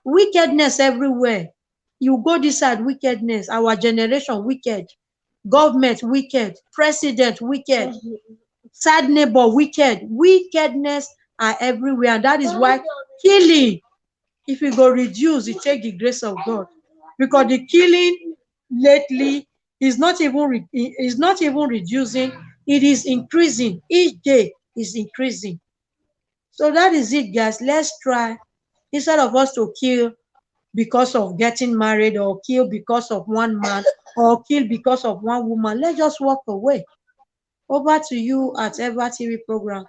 Wickedness everywhere. You go this side, wickedness. Our generation, wicked. Government, wicked. President, wicked. Sad neighbor, wicked. Wickedness are everywhere, and that is why killing, if we go reduce, it take the grace of God, because the killing lately is not even reducing, it is increasing. Each day is increasing. So that is it, guys. Let's try, instead of us to kill because of getting married, or kill because of one man, or kill because of one woman, let's just walk away. Over to you at Ever TV program,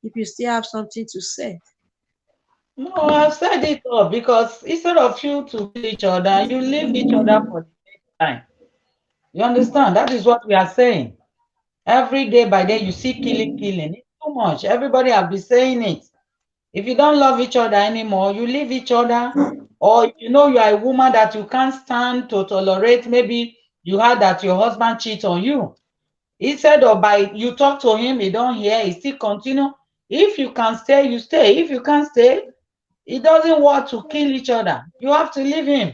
if you still have something to say. No, I've said it all, because instead of you to kill each other, you leave each other for the next time. You understand? That is what we are saying. Every day by day, you see killing. It's too much. Everybody have been saying it. If you don't love each other anymore, you leave each other. Or you know you are a woman that you can't stand to tolerate. Maybe you heard that your husband cheats on you. Instead of by you talk to him, he don't hear, he still continue. If you can stay, you stay. If you can't stay, it doesn't want to kill each other. You have to leave him.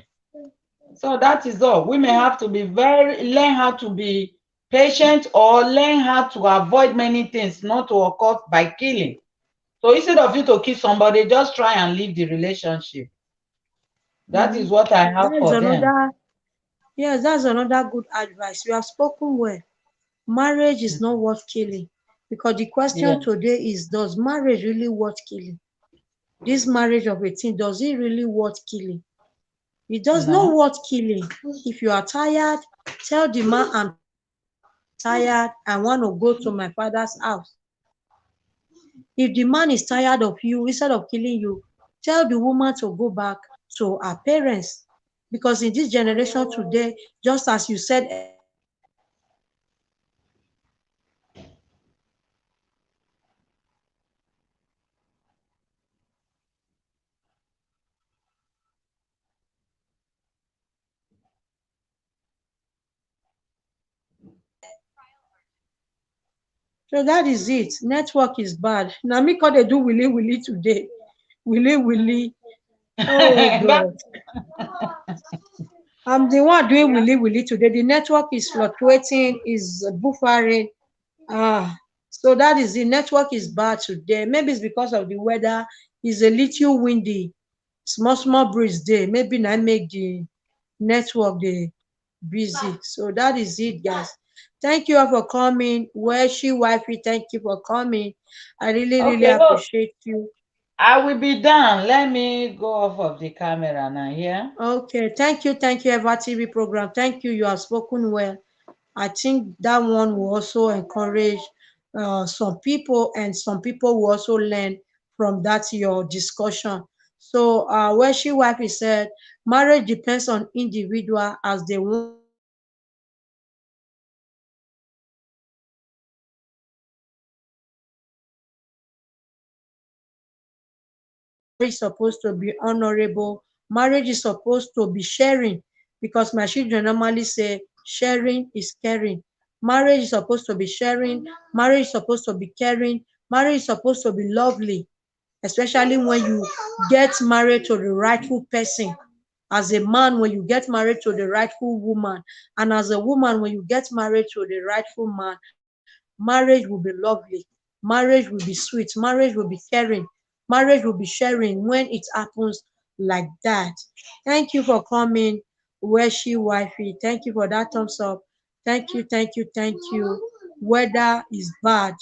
So that is all. We may have to be learn how to be patient or learn how to avoid many things not to occur by killing. So instead of you to kill somebody, just try and leave the relationship. That is Mm-hmm. what I have That is for them. another, yes, that's another good advice. You have spoken well. Marriage is not worth killing. Because the Yeah. question today is, does marriage really worth killing? This marriage of 18, does it really worth killing? It does not No. worth killing. If you are tired, tell the man, I'm tired, I want to go to my father's house. If the man is tired of you, instead of killing you, tell the woman to go back to her parents. Because in this generation today, just as you said earlier, marriage is not worth killing. Marriage is not worth killing. Marriage is not worth killing. Marriage is not worth killing. Marriage is not worth killing. Marriage is not worth killing. Marriage is not worth killing. Okay? So that is it. Network is bad. Now me call they do willy willy today. Willy willy. Oh That, God. I'm the one doing willy willy today. The network is fluctuating, is buffering. Ah, so that is the network is bad today. Maybe it's because of the weather. It's a little windy. Small, small breeze day. Maybe I make the network the busy. So that is it, guys. Thank you all for coming. Where she wifey, thank you for coming. I really, really okay, look, appreciate you. I will be done. Let me go off of the camera now here. Okay, thank you, Eva TV program. Thank you. You have spoken well. I think that one will also encourage some people, and some people will also learn from that your discussion. So, where she wife is said, marriage depends on individual as they want to marry. Marriage is supposed to be honorable. Marriage is supposed to be honorable. Marriage is supposed to be honorable. Marriage is supposed to be honorable. Marriage is supposed to be sharing, because my children normally say sharing is caring. Marriage is supposed to be sharing. Marriage is supposed to be caring. Marriage is supposed to be lovely, especially when you get married to the rightful person. As a man, when you get married to the rightful woman, and as a woman, when you get married to the rightful man, marriage will be lovely. Marriage will be sweet. Marriage will be caring. Marriage will be sharing when it happens like that. Thank you for coming, Weshi Wifey. Thank you for that thumbs up. Thank you, thank you, thank you. Weather is bad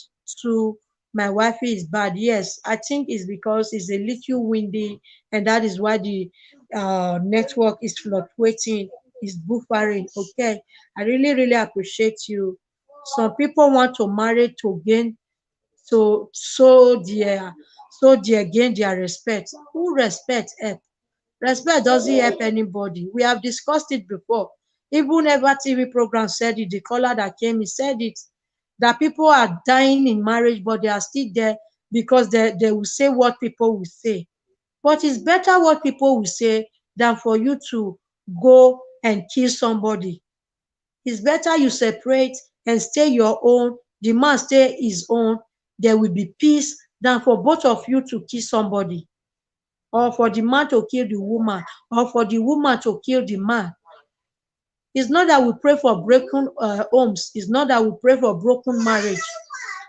too. My wifey is bad. Yes, I think it's because it's a little windy, and that is why the network is fluctuating, is buffering. Okay, I really, really appreciate you. Some people want to marry to gain, to so their gain their respect. Who respect help? Respect doesn't help anybody. We have discussed it before. Even Ever TV program said it. The caller that came, he said it, that people are dying in marriage, but they are still there because they will say what people will say. But it's better what people will say than for you to go and kill somebody. It's better you separate and stay your own, the man stay his own. There will be peace than for both of you to kill somebody, or for the man to kill the woman, or for the woman to kill the man. It's not that we pray for broken homes. It's not that we pray for broken marriage.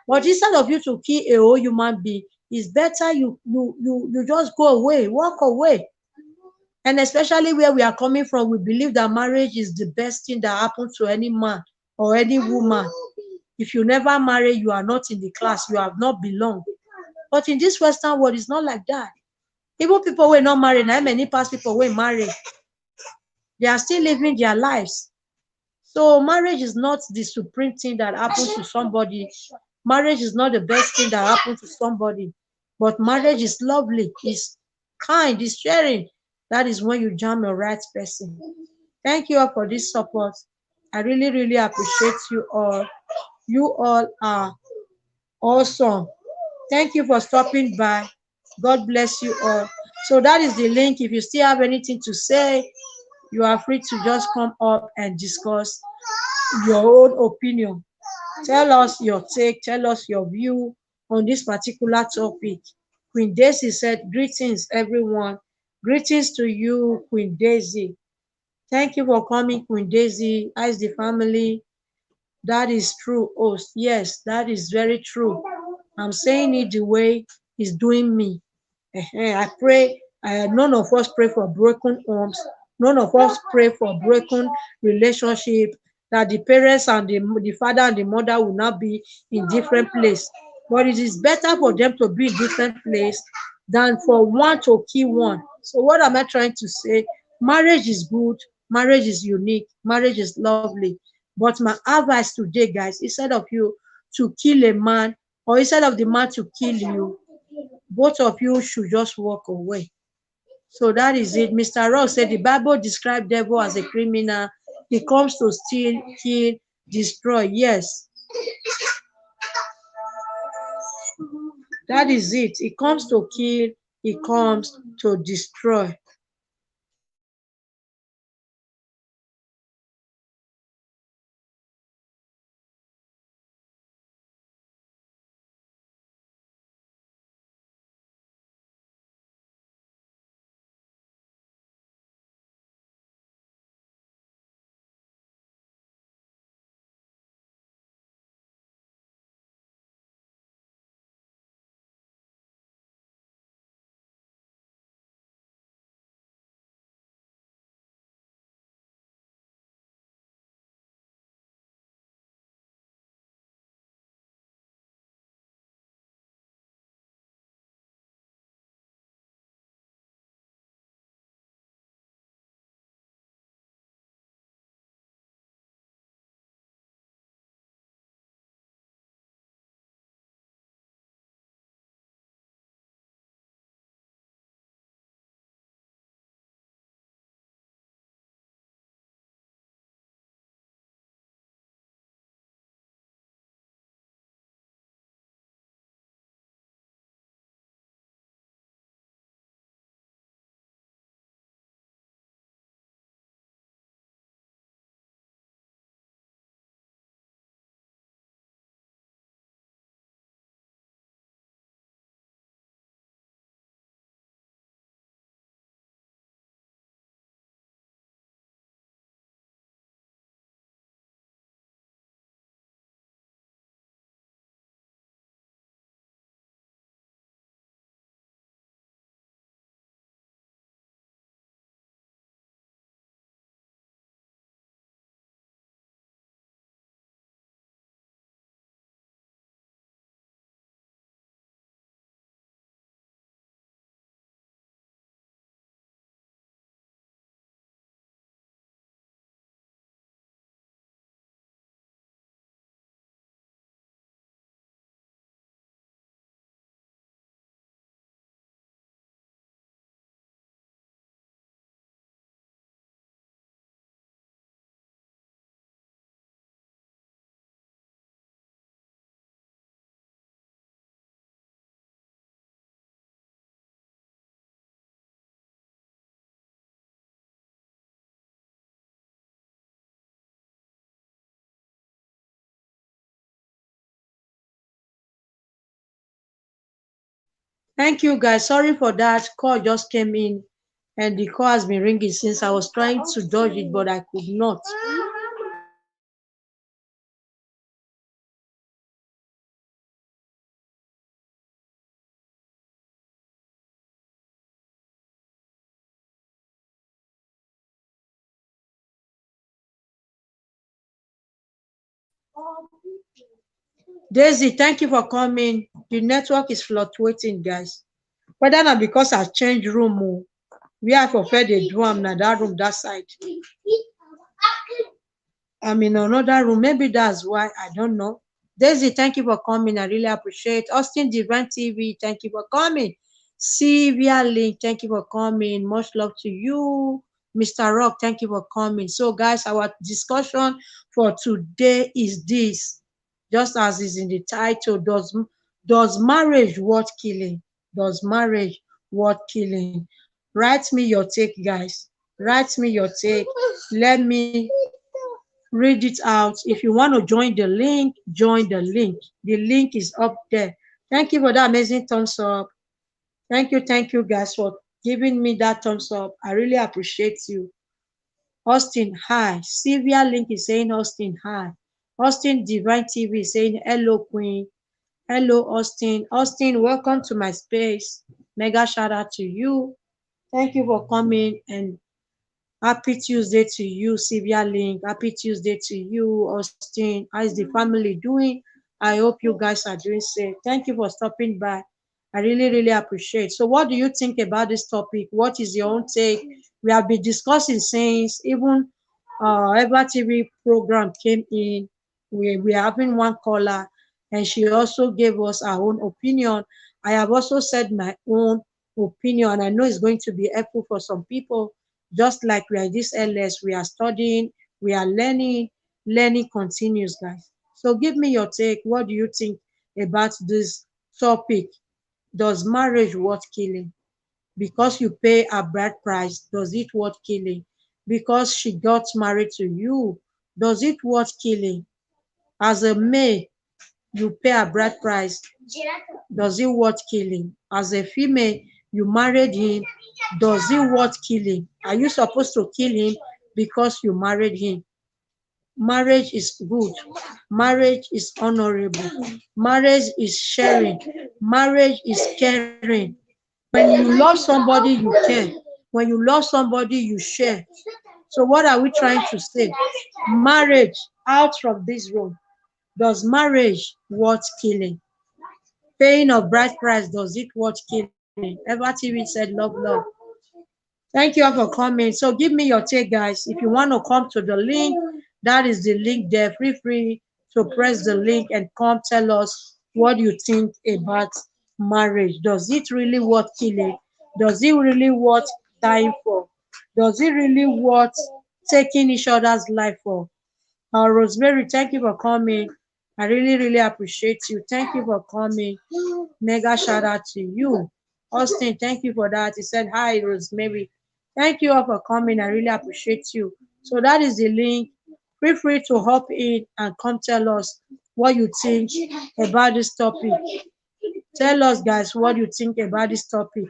But instead of you to kill a whole human being, it's better you just go away, walk away. And especially where we are coming from, we believe that marriage is the best thing that happens to any man or any woman. If you never marry, you are not in the class, you have not belonged. But in this Western world, it's not like that. Even people who are not married, now many past people who are married, they are still living their lives. So marriage is not the supreme thing that happens to somebody. Marriage is not the best thing that happens to somebody. But marriage is lovely, is kind, is sharing. That is when you jam the right person. Thank you all for this support. I really, really appreciate you all. You all are awesome. Thank you for stopping by. God bless you all. So that is the link. If you still have anything to say, you are free to just come up and discuss your own opinion. Tell us your take, tell us your view on this particular topic. Queen Daisy said, greetings, everyone. Greetings to you, Queen Daisy. Thank you for coming, Queen Daisy. How's the family? That is true, host. Yes, that is very true. I'm saying it the way it's doing me. I pray none of us pray for broken homes. None of us pray for broken relationship. That the parents and the father and the mother will not be in different place. But it is better for them to be in different place than for one to kill one. So what am I trying to say? Marriage is good. Marriage is unique. Marriage is lovely. But my advice today, guys, instead of you to kill a man or instead of the man to kill you, both of you should just walk away. So that is it. Mr. Ross said the Bible describes devil as a criminal. He comes to steal, kill, destroy. Yes, that is it. He comes to kill, he comes to destroy. Thank you, guys. Sorry for that. Call just came in and the call has been ringing since I was trying to dodge it, but I could not. Daisy, thank you for coming. The network is fluctuating, guys. Whether not because I changed room, where I prefer the drum, now that room, that side. I'm in another room. Maybe that's why. I don't know. Daisy, thank you for coming. I really appreciate. Austin Divine TV, thank you for coming. Sylvia Link, thank you for coming. Much love to you. Mr. Rock, thank you for coming. So, guys, our discussion for today is this. Just as is in the title, does marriage worth killing? Does marriage worth killing? Write me your take, guys. Write me your take. Let me read it out. If you want to join the link, join the link. The link is up there. Thank you for that amazing thumbs up. Thank you, guys, for giving me that thumbs up. I really appreciate you. Austin, hi. Sylvia Link is saying Austin, hi. Austin Divine TV is saying hello, Queen. Hello, Austin. Austin, welcome to my space. Mega shout out to you. Thank you for coming, and happy Tuesday to you, Sylvia Link. Happy Tuesday to you, Austin. How is the family doing? I hope you guys are doing safe. Thank you for stopping by. I really, really appreciate. So, what do you think about this topic? What is your own take? We have been discussing since even Eva TV program came in. We are having one caller, and she also gave us her own opinion. I have also said my own opinion, and I know it's going to be helpful for some people. Just like we are in this LS, we are studying, we are learning, learning continues, guys. So give me your take. What do you think about this topic? Does marriage worth killing? Because you pay a bride price, does it worth killing? Because she got married to you, does it worth killing? As a male, you pay a bride price, does it worth killing? As a female, you married him, does it worth killing? Are you supposed to kill him because you married him? Marriage is good. Marriage is honorable. Marriage is sharing. Marriage is caring. When you love somebody, you care. When you love somebody, you share. So, what are we trying to say? Marriage out from this room. Does marriage worth killing? Paying of bride price, does it worth killing? Eva TV said love, love. Thank you all for coming. So give me your take, guys. If you want to come to the link, that is the link there. Feel free to press the link and come tell us what you think about marriage. Does it really worth killing? Does it really worth dying for? Does it really worth taking each other's life for? Rosemary, thank you for coming. I really, really appreciate you. Thank you for coming. Mega shout out to you. Austin, thank you for that. He said, hi, Rosemary. Thank you all for coming. I really appreciate you. So that is the link. Feel free to hop in and come tell us what you think about this topic. Tell us, guys, what you think about this topic.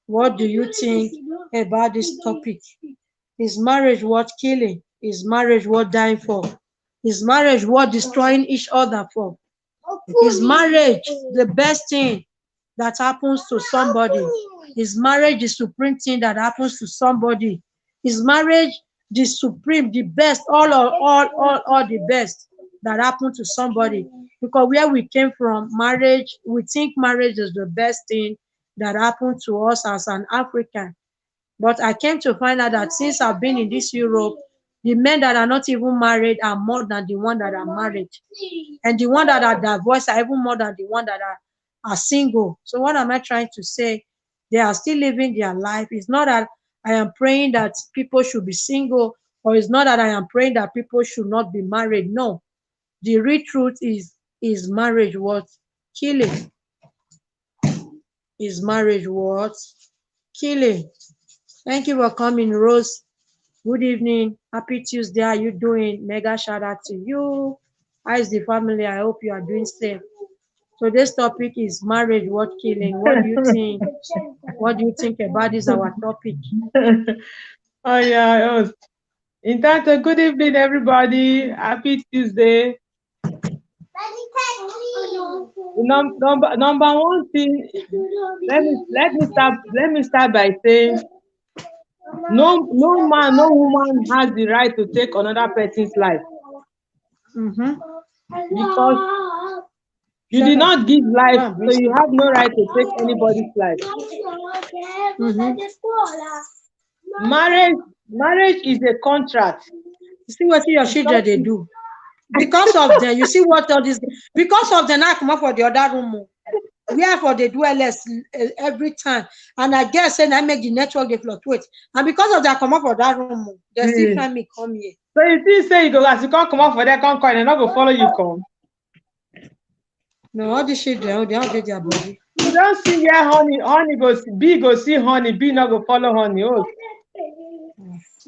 What do you think about this topic? Is marriage worth killing? Is marriage worth dying for? Is marriage worth destroying each other for? Is marriage the best thing that happens to somebody? Is marriage the supreme thing that happens to somebody? Is marriage the supreme, the best, all the best that happened to somebody? Because where we came from, marriage, we think marriage is the best thing that happened to us as an African. But I came to find out that since I've been in this Europe, the men that are not even married are more than the one that are married. And the one that are divorced are even more than the one that are single. So what am I trying to say? They are still living their life. It's not that I am praying that people should be single, or it's not that I am praying that people should not be married. No. The real truth is marriage worth killing? Is marriage worth killing? Thank you for coming, Rose. Good evening. Happy Tuesday. How are you doing? Mega shout out to you. How is the family? I hope you are doing safe. So this topic is marriage worth killing. What do you think? What do you think about this our topic? Oh yeah. In fact, good evening, everybody. Happy Tuesday. Number one thing. Let me start by saying no man, no woman has the right to take another person's life Mm-hmm. because you Shut did up. not give life, Come, so you listen. have no right to take anybody's life. Mm-hmm. Marriage is a contract. You see what your It's children they something. do? Because of them, you see what all this, because of them, I come up for the other room. Wherefore they do LS every time. And I guess and I make the network they fluctuate. And because of that, come up for that room, they still See. find me come here. So you still say you go as you can't come out for that, can't coin, and not go follow you come. No, all this shit they all did their body. You don't see where honey go see honey, bee not go follow honey. Oh,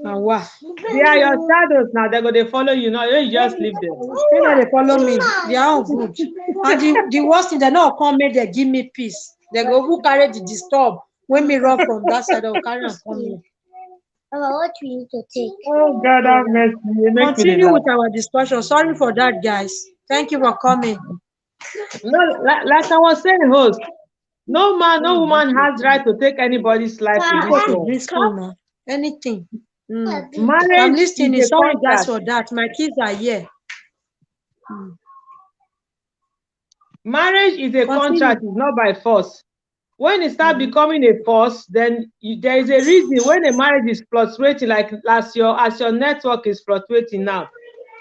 And what? they are your shadows now. They follow you now. You just leave them. They know they follow me. They are all good. And the worst thing, they not come make they give me peace. They go who carry the disturb when me run from that side, they'll carry and come here. What we need to take? Oh God, have mercy. You make me Continue laugh. with our discussion. Sorry for that, guys. Thank you for coming. No, like I was saying, host, no man, no woman has right to take anybody's life in this People should world. listen now. Anything. I'm Marriage is listening. a Sorry, guys, contract. for that. My kids are here. Marriage is a Continue. contract, it's not by force. When it starts Mhm. becoming a force, then there is a reason when a marriage is fluctuating, like as your network is fluctuating now.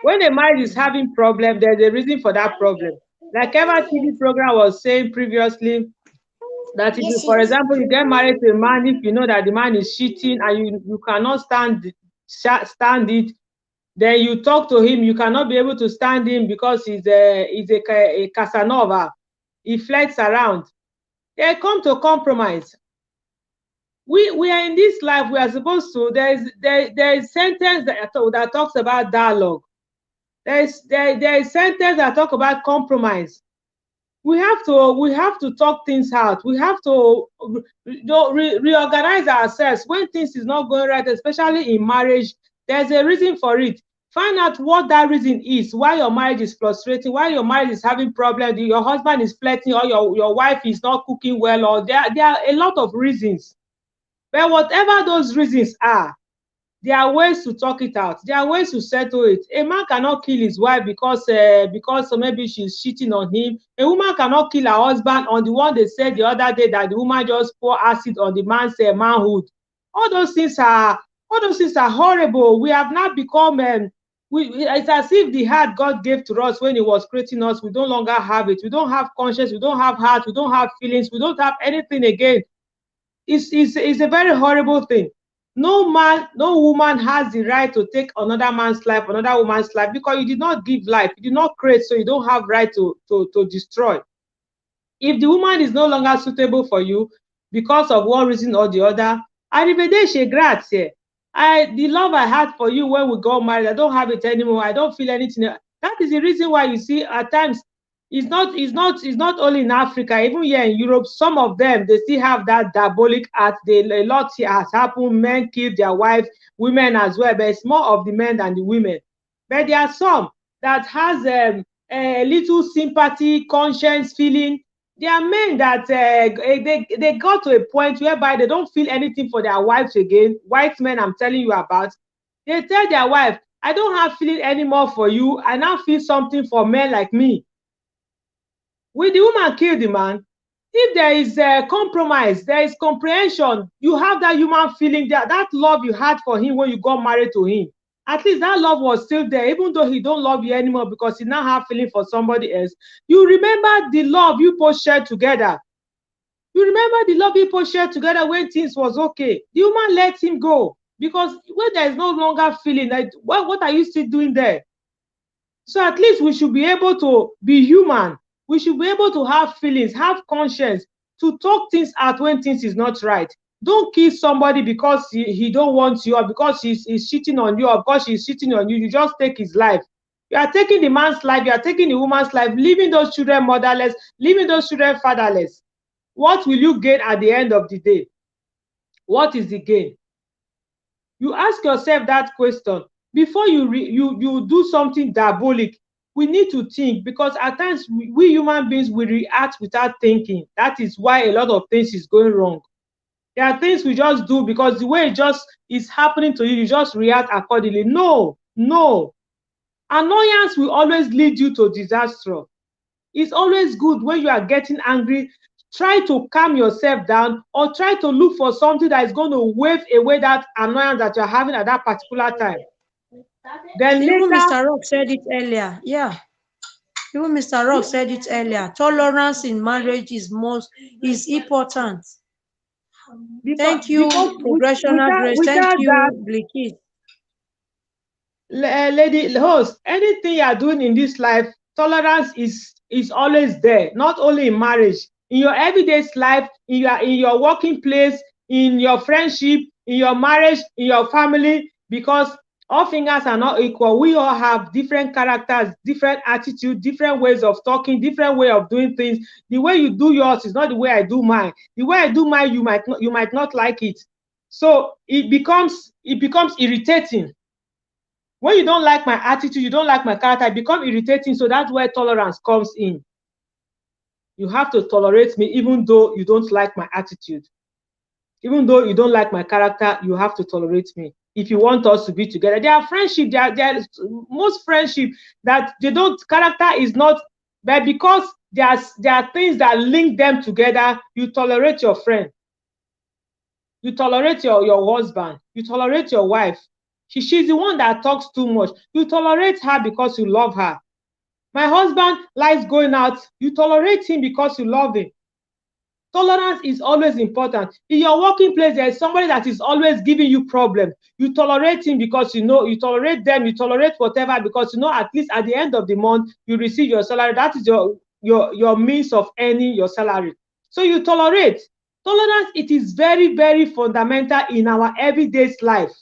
When a marriage is having problem, there's a reason for that problem. Like ever TV program was saying previously, that if you, Yes, for yes. example, you get married to a man, if you know that the man is cheating and you cannot stand it, then you talk to him. You cannot be able to stand him because he's a Casanova. He flirts around. They come to compromise. We are in this life. We are supposed to. There is sentence that talks about dialogue. There is sentence that talk about compromise. We have to talk things out. We have to reorganize ourselves when things is not going right, especially in marriage. There's a reason for it. Find out what that reason is, why your marriage is frustrating, why your marriage is having problems, your husband is flirting, or your wife is not cooking well, or there are a lot of reasons. But whatever those reasons are, there are ways to talk it out. There are ways to settle it. A man cannot kill his wife because maybe she's cheating on him. A woman cannot kill her husband on the one they said the other day that the woman just pour acid on the man's manhood. All those things are horrible. We have not become it's as if the heart God gave to us when He was creating us, we no longer have it. We don't have conscience. We don't have heart. We don't have feelings. We don't have anything again. It's a very horrible thing. No man, no woman has the right to take another man's life, another woman's life, because you did not give life, you did not create, so you don't have right to destroy. If the woman is no longer suitable for you because of one reason or the other, arrivederci, grazie. The love I had for you when we got married, I don't have it anymore. I don't feel anything. That is the reason why you see at times it's not only in Africa, even here in Europe, some of them they still have that diabolic act. A lot has happened. Men kill their wives, women as well, but it's more of the men than the women. But there are some that has a little sympathy, conscience, feeling. There are men that they got to a point whereby they don't feel anything for their wives again. White men, I'm telling you about. They tell their wife, I don't have feeling anymore for you. I now feel something for men like me. Will the woman kill the man? If there is a compromise, there is comprehension, you have that human feeling, that love you had for him when you got married to him. At least that love was still there, even though he don't love you anymore because he now have feeling for somebody else. You remember the love you both shared together. You remember the love you both shared together when things was okay. The woman let him go because when there is no longer feeling, like what are you still doing there? So at least we should be able to be human. We should be able to have feelings, have conscience, to talk things out when things is not right. Don't kill somebody because he don't want you, or because he's cheating on you, or because she's cheating on you. You just take his life. You are taking the man's life, you are taking the woman's life, leaving those children motherless, leaving those children fatherless. What will you gain at the end of the day? What is the gain? You ask yourself that question before you do something diabolic. We need to think, because at times we human beings will react without thinking. That is why a lot of things is going wrong. There are things we just do because the way it just is happening to you, you just react accordingly. No, no. Annoyance will always lead you to disaster. It's always good when you are getting angry, try to calm yourself down, or try to look for something that is going to wave away that annoyance that you're having at that particular time. Then Even later, Mr. Rock said it earlier. Yeah. Even Mr. Rock said it earlier. Tolerance in marriage is important. because Thank you, because Progressional Grace. Thank without that, you, Blicky. lady host, anything you are doing in this life, tolerance is always there. Not only in marriage, in your everyday life, in your working place, in your friendship, in your marriage, in your family, because all fingers are not equal. We all have different characters, different attitude, different ways of talking, different way of doing things. The way you do yours is not the way I do mine. The way I do mine, you might not like it. So it becomes irritating. When you don't like my attitude, you don't like my character, it becomes irritating. So that's where tolerance comes in. You have to tolerate me even though you don't like my attitude. Even though you don't like my character, you have to tolerate me if you want us to be together. There are friendship, there are most friendship that they don't, character is not, but because there are things that link them together, you tolerate your friend. You tolerate your husband. You tolerate your wife. She's the one that talks too much. You tolerate her because you love her. My husband likes going out. You tolerate him because you love him. Tolerance is always important. In your working place, there is somebody that is always giving you problems. You tolerate him because you know, you tolerate them, you tolerate whatever because you know at least at the end of the month, you receive your salary. That is your means of earning your salary. So you tolerate. Tolerance, it is very, very fundamental in our everyday life.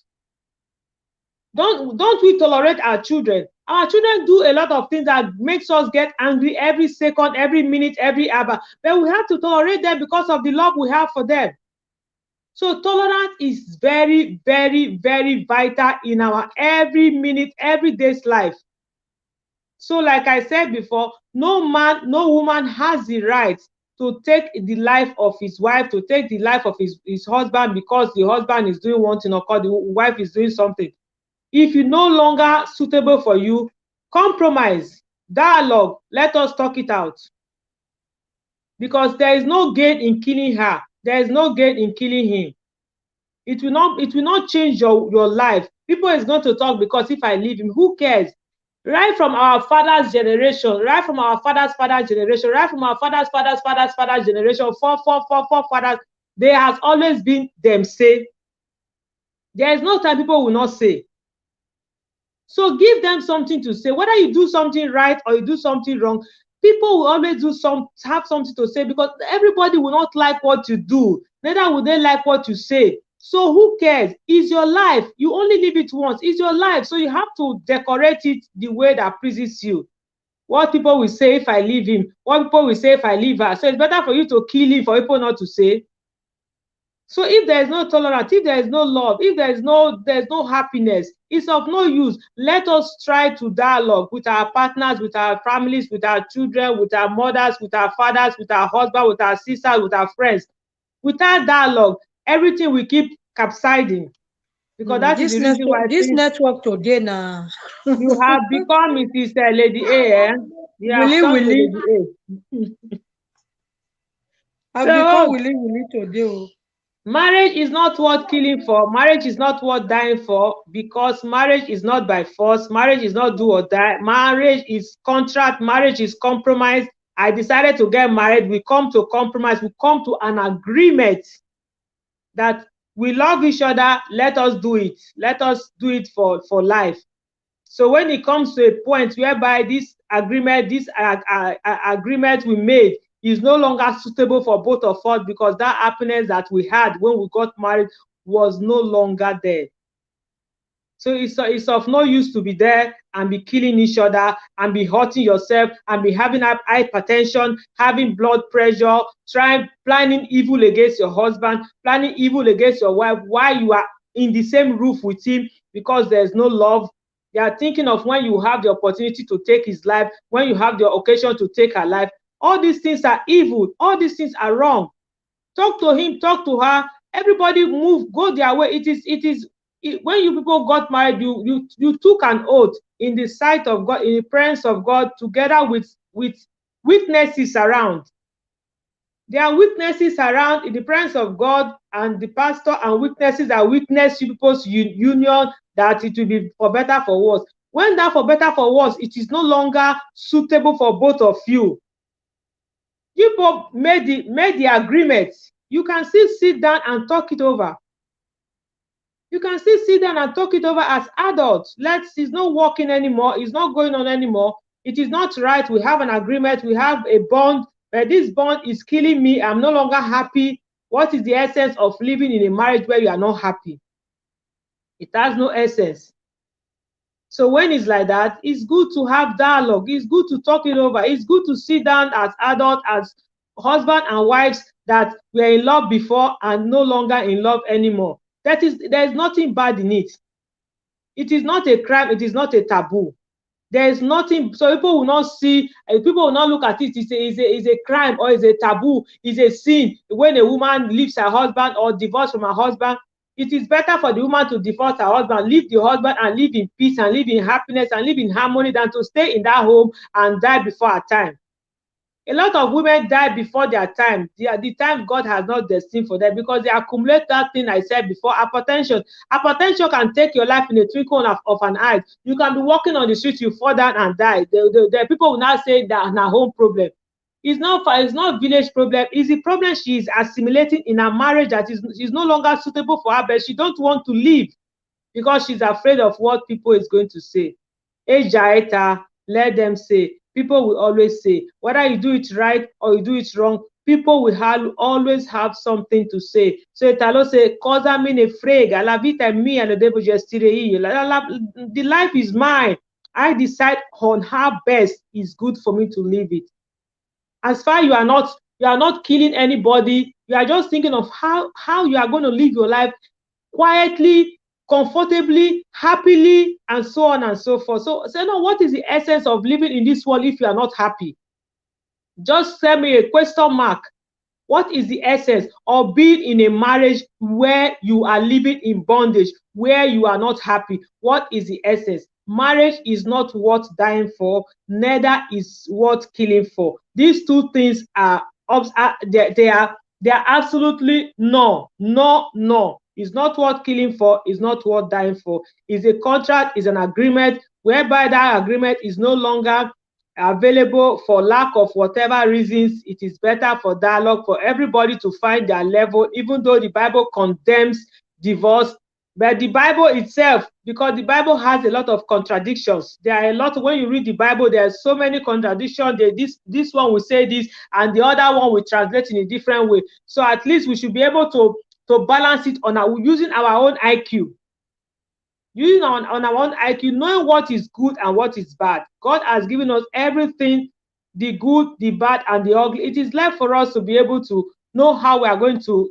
Don't we tolerate our children? Our children do a lot of things that makes us get angry every second, every minute, every hour. But we have to tolerate them because of the love we have for them. So tolerance is very, very, very vital in our every minute, every day's life. So like I said before, no man, no woman has the right to take the life of his wife, to take the life of his husband because the husband is doing one thing or because the wife is doing something. If you no longer suitable for you, compromise, dialogue, let us talk it out. Because there is no gain in killing her. There is no gain in killing him. It will not change your life. People is going to talk because if I leave him, who cares? Right from our father's generation, right from our father's generation, right from our father's generation, four fathers, there has always been them say. There is no time people will not say. So give them something to say. Whether you do something right or you do something wrong, people will always have something to say because everybody will not like what you do. Neither will they like what you say. So who cares? It's your life. You only live it once. It's your life. So you have to decorate it the way that pleases you. What people will say if I leave him, what people will say if I leave her. So it's better for you to kill him for people not to say. So if there is no tolerance, if there is no love, if there is no happiness, it's of no use. Let us try to dialogue with our partners, with our families, with our children, with our mothers, with our fathers, with our husband, with our sisters, with our friends. Without dialogue, everything will keep capsizing. Because that is the reason why This network today now. you have become Mrs. Lady A. You have turned to Willy. Lady A. I've become So Willy today. marriage is not worth killing for. Marriage is not worth dying for because marriage is not by force. Marriage is not do or die. Marriage is contract. Marriage is compromise. I decided to get married. We come to compromise. We come to an agreement that we love each other. Let us do it. Let us do it for life. So when it comes to a point whereby this agreement we made is no longer suitable for both of us because that happiness that we had when we got married was no longer there. So it's of no use to be there and be killing each other and be hurting yourself and be having hypertension, having blood pressure, planning evil against your husband, planning evil against your wife while you are in the same roof with him because there's no love. They are thinking of when you have the opportunity to take his life, when you have the occasion to take her life. All these things are evil. All these things are wrong. Talk to him, talk to her. Everybody move, go their way. When you people got married, you took an oath in the sight of God, in the presence of God, together with witnesses around. There are witnesses around in the presence of God and the pastor and witnesses that witness you people's union that it will be for better for worse. When that for better for worse, it is no longer suitable for both of you. You people made the agreement. You can still sit down and talk it over. You can still sit down and talk it over as adults. It's not working anymore. It's not going on anymore. It is not right. We have an agreement. We have a bond. But this bond is killing me. I'm no longer happy. What is the essence of living in a marriage where you are not happy? It has no essence. So when it's like that, it's good to have dialogue. It's good to talk it over. It's good to sit down as adults, as husband and wives that were in love before and no longer in love anymore. there is nothing bad in it. It is not a crime, it is not a taboo. There is nothing, so people will not see, people will not look at it, is a crime or is a taboo, is a sin when a woman leaves her husband or divorce from her husband. It is better for the woman to divorce her husband, leave the husband and live in peace and live in happiness and live in harmony than to stay in that home and die before her time. A lot of women die before their time, the time God has not destined for them, because they accumulate that thing I said before, hypertension. Hypertension can take your life in a twinkle of an eye. You can be walking on the street, you fall down and die. The people will now say that na home problem. It's not village problem. It's the problem she is assimilating in her marriage that is no longer suitable for her, but she don't want to leave because she's afraid of what people is going to say. Ejaeta, let them say. People will always say, whether you do it right or you do it wrong, people will always have something to say. So Italo say, cosa me ne frega, la vita è mia, lo devo gestire io. The life is mine. I decide on how best is good for me to live it. As far you are not killing anybody, you are just thinking of how you are going to live your life quietly, comfortably, happily, and so on and so forth. So no, what is the essence of living in this world if you are not happy? Just send me a question mark. What is the essence of being in a marriage where you are living in bondage, where you are not happy? What is the essence? Marriage is not worth dying for, neither is worth killing for. These two things are they are absolutely no. It's not worth killing for, it's not worth dying for. It's a contract, it's an agreement whereby that agreement is no longer available for lack of whatever reasons. It is better for dialogue, for everybody to find their level, even though the Bible condemns divorce. But the Bible itself, because the Bible has a lot of contradictions. There are a lot, when you read the Bible, there are so many contradictions. This one will say this, and the other one will translate in a different way. So at least we should be able to balance it using our own IQ. Using on our own IQ, knowing what is good and what is bad. God has given us everything, the good, the bad, and the ugly. It is left for us to be able to know how we are going to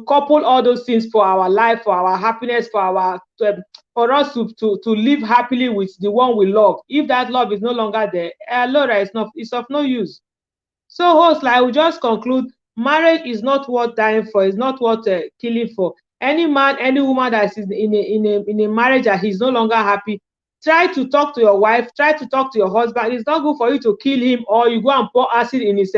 couple all those things for our life, for our happiness, for us to live happily with the one we love. If that love is no longer there, Laura, it's of no use. So, host, I will just conclude. Marriage is not worth dying for. It's not worth killing for. Any man, any woman that is in a marriage that he's no longer happy, try to talk to your wife, try to talk to your husband. It's not good for you to kill him, or you go and pour acid in his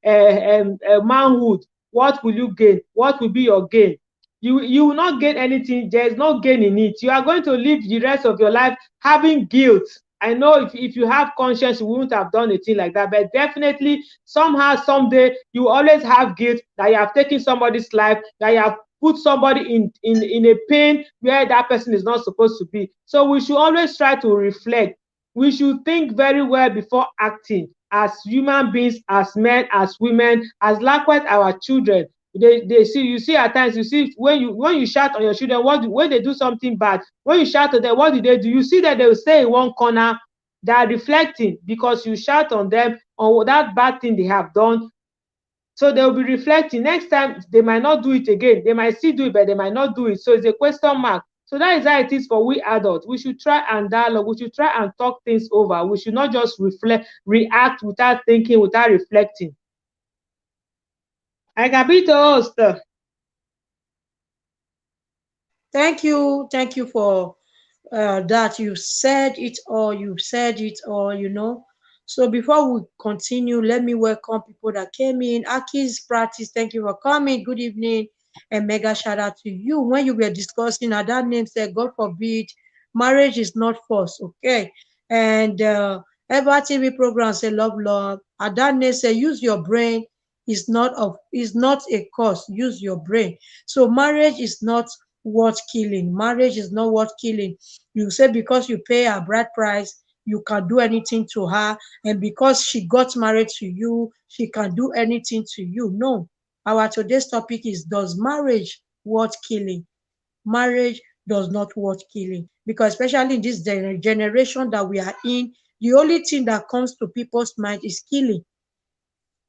manhood. What will you gain? What will be your gain? You will not gain anything. There is no gain in it. You are going to live the rest of your life having guilt. I know if you have conscience, you wouldn't have done a thing like that, but definitely somehow, someday, you always have guilt that you have taken somebody's life, that you have put somebody in a pain where that person is not supposed to be. So we should always try to reflect. We should think very well before acting as human beings, as men, as women, as likewise our children. They see, you see at times, you see when you shout on your children, when they do something bad, when you shout at them, what do? You see that they will stay in one corner. They are reflecting because you shout on them on that bad thing they have done. So they will be reflecting. Next time they might not do it again. They might still do it, but they might not do it. So it's a question mark. So that is how it is for we adults. We should try and dialogue. We should try and talk things over. We should not just react without thinking, without reflecting. I can be the host. Thank you for that. You said it all. So before we continue, let me welcome people that came in. Aki's practice, thank you for coming. Good evening, and mega shout out to you. When you were discussing, that name said, God forbid, marriage is not forced, okay? And Ever TV program say love. That name say use your brain. Is not a cause. Use your brain. So marriage is not worth killing. Marriage is not worth killing. You say because you pay a bride price, you can do anything to her, and because she got married to you, she can do anything to you. No. Our today's topic is, does marriage worth killing? Marriage does not worth killing, because especially in this generation that we are in, the only thing that comes to people's mind is killing.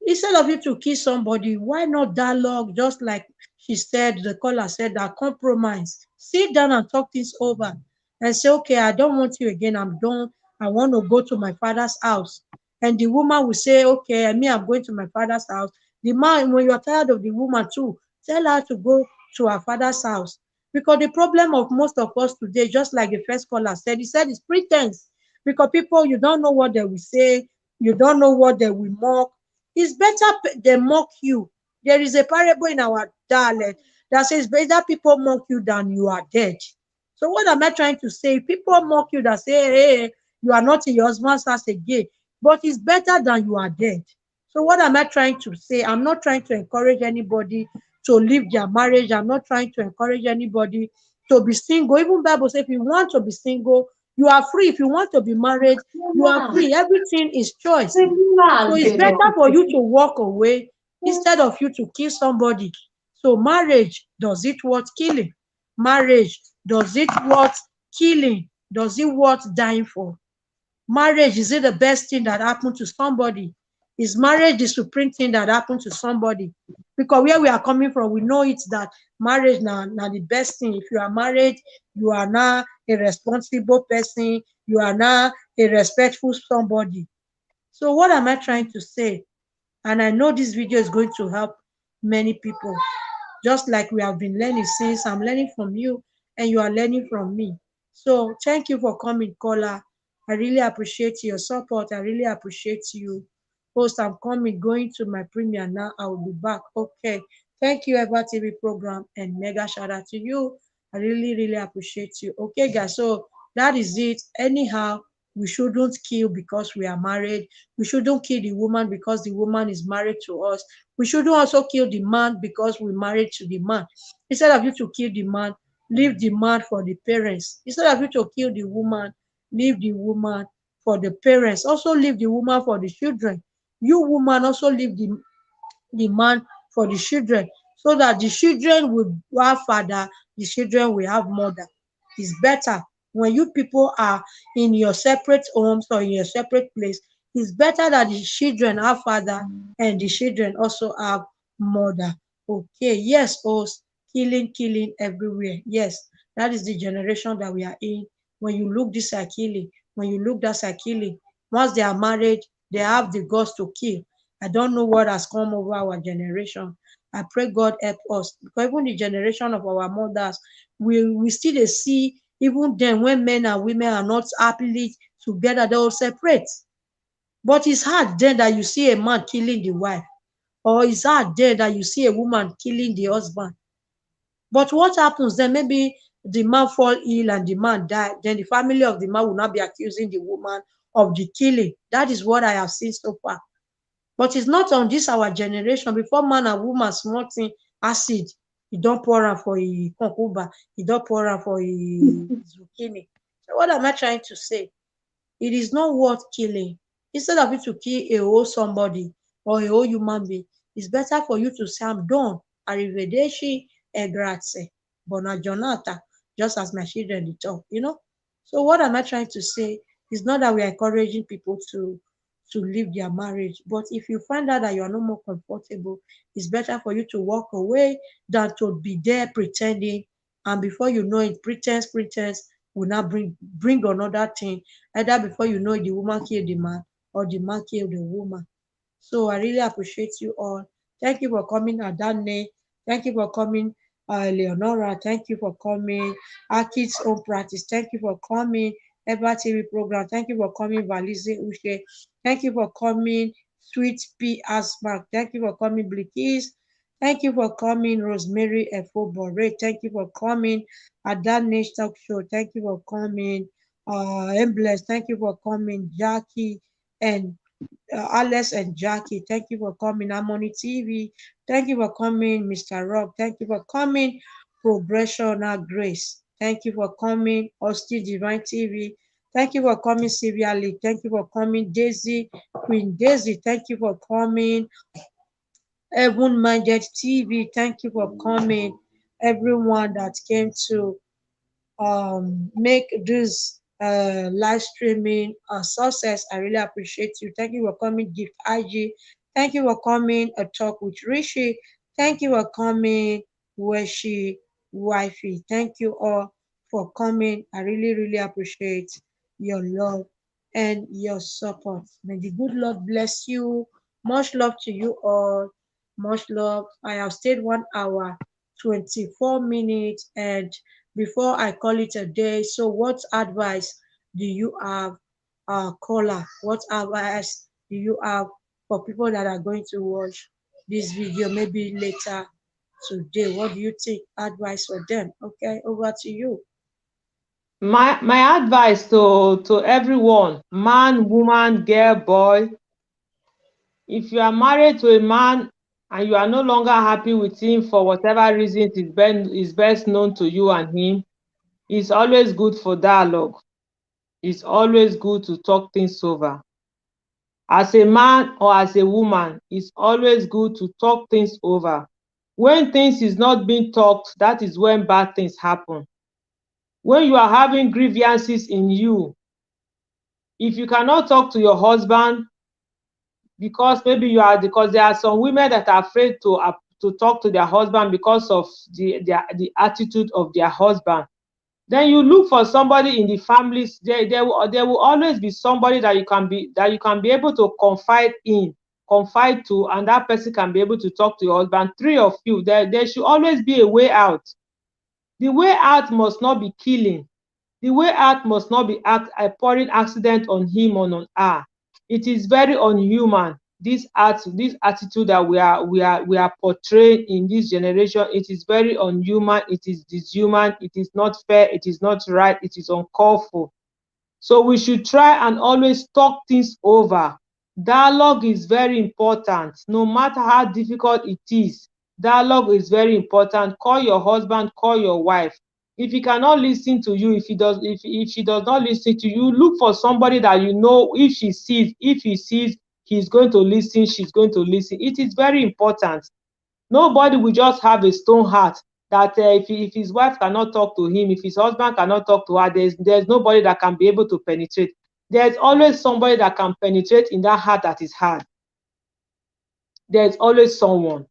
Instead of you to kill somebody, why not dialogue? Just like she said, the caller said that compromise. Sit down and talk things over and say, okay, I don't want you again. I'm done. I want to go to my father's house. And the woman will say, okay, I'm going to my father's house. The man, when you're tired of the woman too, tell her to go to her father's house. Because the problem of most of us today, just like the first caller said, he said it's pretense. Because people, you don't know what they will say, you don't know what they will mock. It's better they mock you. There is a parable in our dialect that says, better people mock you than you are dead. So what am I trying to say? People mock you that say, hey, you are not in your husband's house again, but it's better than you are dead. So what am I trying to say? I'm not trying to encourage anybody to leave their marriage. I'm not trying to encourage anybody to be single. Even Bible says if you want to be single, you are free. If you want to be married, you are free. Everything is choice. So it's better for you to walk away instead of you to kill somebody. So marriage, does it worth killing? Marriage, does it worth killing? Does it worth dying for? Marriage, is it the best thing that happened to somebody? Is marriage the supreme thing that happened to somebody? Because where we are coming from, we know it's that marriage now the best thing. If you are married, you are now a responsible person, you are now a respectful somebody. So what am I trying to say? And I know this video is going to help many people. Just like we have been learning since, I'm learning from you and you are learning from me. So thank you for coming, caller. I really appreciate your support. I really appreciate you. Host, I'm coming, going to my premiere now. I will be back. Okay. Thank you, Eva TV program, and mega shout out to you. I really, really appreciate you. Okay, guys. So that is it. Anyhow, we shouldn't kill because we are married. We shouldn't kill the woman because the woman is married to us. We shouldn't also kill the man because we married to the man. Instead of you to kill the man, leave the man for the parents. Instead of you to kill the woman, leave the woman for the parents. Also leave the woman for the children. You woman also leave the man for the children so that the children will have father, the children will have mother. It's better when you people are in your separate homes or in your separate place. It's better that the children have father and the children also have mother. Okay, yes, host, killing everywhere. Yes, that is the generation that we are in. When you look this side killing, when you look that side killing, once they are married, they have the guts to kill. I don't know what has come over our generation. I pray God help us. Because even the generation of our mothers, we still dey see, even then when men and women are not happily together, they will separate. But it's hard then that you see a man killing the wife, or it's hard then that you see a woman killing the husband. But what happens then? Maybe the man fall ill and the man die. Then the family of the man will not be accusing the woman of the killing. That is what I have seen so far. But it's not on this our generation. Before man and woman small thing, acid, e don pour am for e cucumber, e don pour am for e zucchini. So what am I trying to say? It is not worth killing. Instead of you to kill a whole somebody or a whole human being, it's better for you to say, I'm done. Arrivederci e grazie. Buona giornata. Just as my children dey talk. So what am I trying to say? It's not that we are encouraging people to leave their marriage. But if you find out that you are no more comfortable, it's better for you to walk away than to be there pretending. And before you know it, pretense will now bring another thing. Either before you know it, the woman kill the man or the man kill the woman. So I really appreciate you all. Thank you for coming, Adane. Thank you for coming, Leonora. Thank you for coming, Our Kids Home Practice. Thank you for coming, Eva TV program. Thank you for coming, Valise Ushe. Thank you for coming, Sweet P. Asmark. Thank you for coming, Blikis. Thank you for coming, Rosemary Efobore. Thank you for coming, Adane Talk Show. Thank you for coming, Embless. Thank you for coming, Jackie and Alex and Jackie. Thank you for coming, Harmony TV. Thank you for coming, Mr. Rob. Thank you for coming, Progressional Grace. Thank you for coming, Austin Divine TV. Thank you for coming, Sylvia Lee. Thank you for coming, Daisy, Queen Daisy. Thank you for coming, Heaven Minded TV. Thank you for coming, everyone that came to make this live streaming a success. I really appreciate you. Thank you for coming, Gift IG. Thank you for coming, a talk with Rishi. Thank you for coming, Weshi, wifey. Thank you all for coming. I really, really appreciate your love and your support. May the good Lord bless you. Much love to you all. Much love. I have stayed 1 hour, 24 minutes, and before I call it a day, so what advice do you have, caller? What advice do you have for people that are going to watch this video maybe later today? What do you think? Advice for them? Okay, over to you. My advice to everyone, man, woman, girl, boy, if you are married to a man and you are no longer happy with him for whatever reason is best known to you and him, it's always good for dialogue. It's always good to talk things over. As a man or as a woman, it's always good to talk things over. When things is not being talked, that is when bad things happen. When you are having grievances in you, if you cannot talk to your husband, because maybe because there are some women that are afraid to talk to their husband because of the attitude of their husband, then you look for somebody in the families. There will always be somebody that you can be able to confide to, and that person can be able to talk to your husband. Three of you, there should always be a way out. The way out must not be killing. The way out must not be pouring accident on him or on her. It is very unhuman. This attitude that we are portraying in this generation, it is very unhuman. It is dishuman. It is not fair. It is not right. It is uncalled for. So we should try and always talk things over. Dialogue is very important. No matter how difficult it is, dialogue is very important. Call your husband, call your wife. If he cannot listen to you, if she does not listen to you, look for somebody that you know, if he sees he's going to listen, she's going to listen. It is very important. Nobody will just have a stone heart that if his wife cannot talk to him, if his husband cannot talk to her, there's nobody that can be able to penetrate. There's always somebody that can penetrate in that heart that is hard. There's always someone.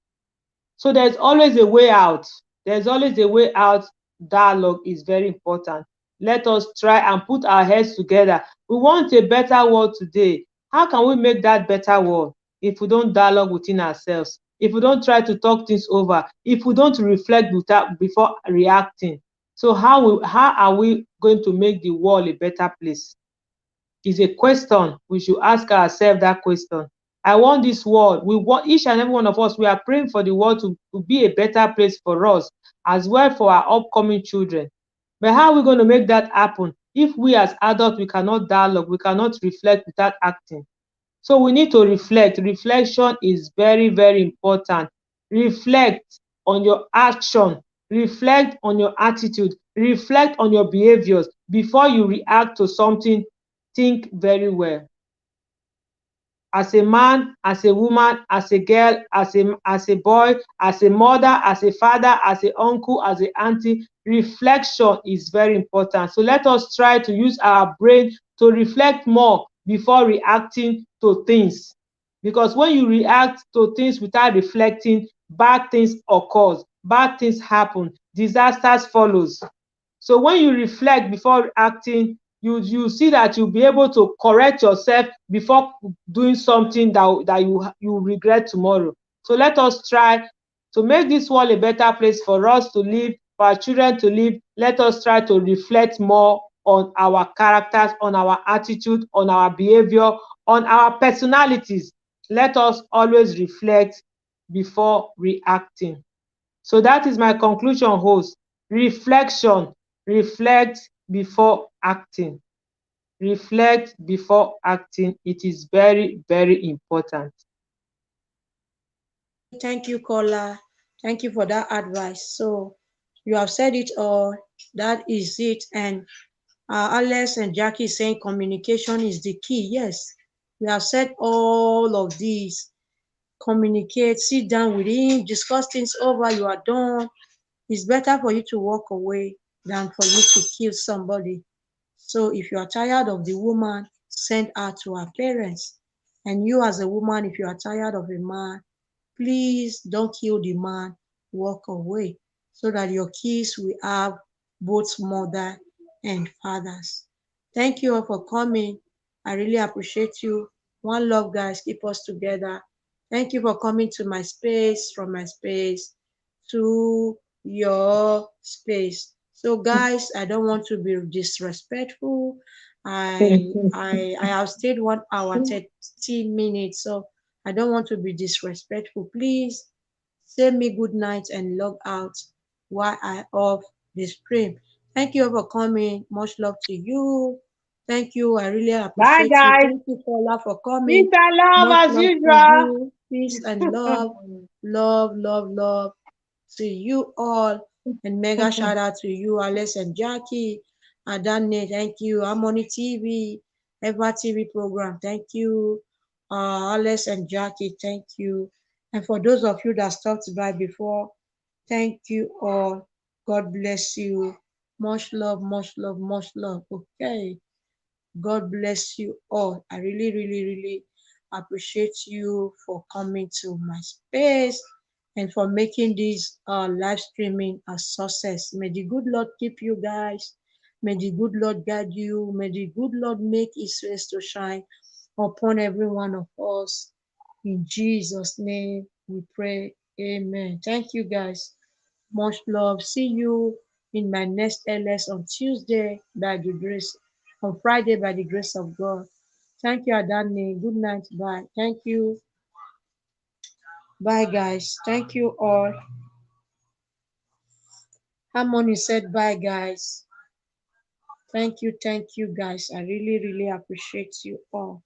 So there's always a way out. There's always a way out. Dialogue is very important. Let us try and put our heads together. We want a better world today. How can we make that better world if we don't dialogue within ourselves? If we don't try to talk things over, if we don't reflect before reacting? So how are we going to make the world a better place? Is a question. We should ask ourselves that question. I want this world. We want, each and every one of us, we are praying for the world to be a better place for us, as well for our upcoming children. But how are we going to make that happen if we as adults, we cannot dialogue, we cannot reflect without acting? So we need to reflect. Reflection is very, very important. Reflect on your action. Reflect on your attitude. Reflect on your behaviors before you react to something. Think very well. As a man, as a woman, as a girl, as a boy, as a mother, as a father, as a uncle, as a auntie, reflection is very important. So let us try to use our brain to reflect more before reacting to things. Because when you react to things without reflecting, bad things occur, bad things happen, disasters follows. So when you reflect before acting, you see that you'll be able to correct yourself before doing something that you regret tomorrow. So let us try to make this world a better place for us to live, for our children to live. Let us try to reflect more on our characters, on our attitude, on our behavior, on our personalities. Let us always reflect before reacting. So that is my conclusion, host. Reflection. Reflect before acting. Reflect before acting. It is very, very important. Thank you, caller. Thank you for that advice. So you have said it all. That is it. And Alex and Jackie saying communication is the key. Yes, we have said all of these. Communicate, sit down with him, discuss things over. You are done. It's better for you to walk away than for you to kill somebody. So if you are tired of the woman, send her to her parents. And you as a woman, if you are tired of a man, please don't kill the man, walk away. so that your kids will have both mother and fathers. Thank you all for coming. I really appreciate you. One love, guys. Keep us together. Thank you for coming to my space, from my space to your space. So, guys, I don't want to be disrespectful. I have stayed 1 hour 30 minutes, so I don't want to be disrespectful. Please say me good night and log out while I off the stream. Thank you all for coming. Much love to you. Thank you. I really Bye, appreciate you. guys. Thank you, Paula, for coming. Peace and love Much as love to usual. you. Peace and love. Love, love, love to you all. And mega shout out to you, Alex and Jackie. Adane, thank you. Harmony TV, Eva TV program, thank you. Alex and Jackie, thank you. And for those of you that stopped by before, thank you all. God bless you. Much love, much love, much love. Okay. God bless you all. I really, really, really appreciate you for coming to my space and for making this live streaming a success. May the good Lord keep you guys. May the good Lord guide you. May the good Lord make his face to shine upon every one of us. In Jesus' name we pray. Amen. Thank you guys. Much love. See you in my next LS on Tuesday by the grace, on Friday by the grace of God. Thank you, Adani. Good night. Bye. Thank you. Bye, guys. Thank you all. Harmony said bye, guys. Thank you, guys. I really, really appreciate you all.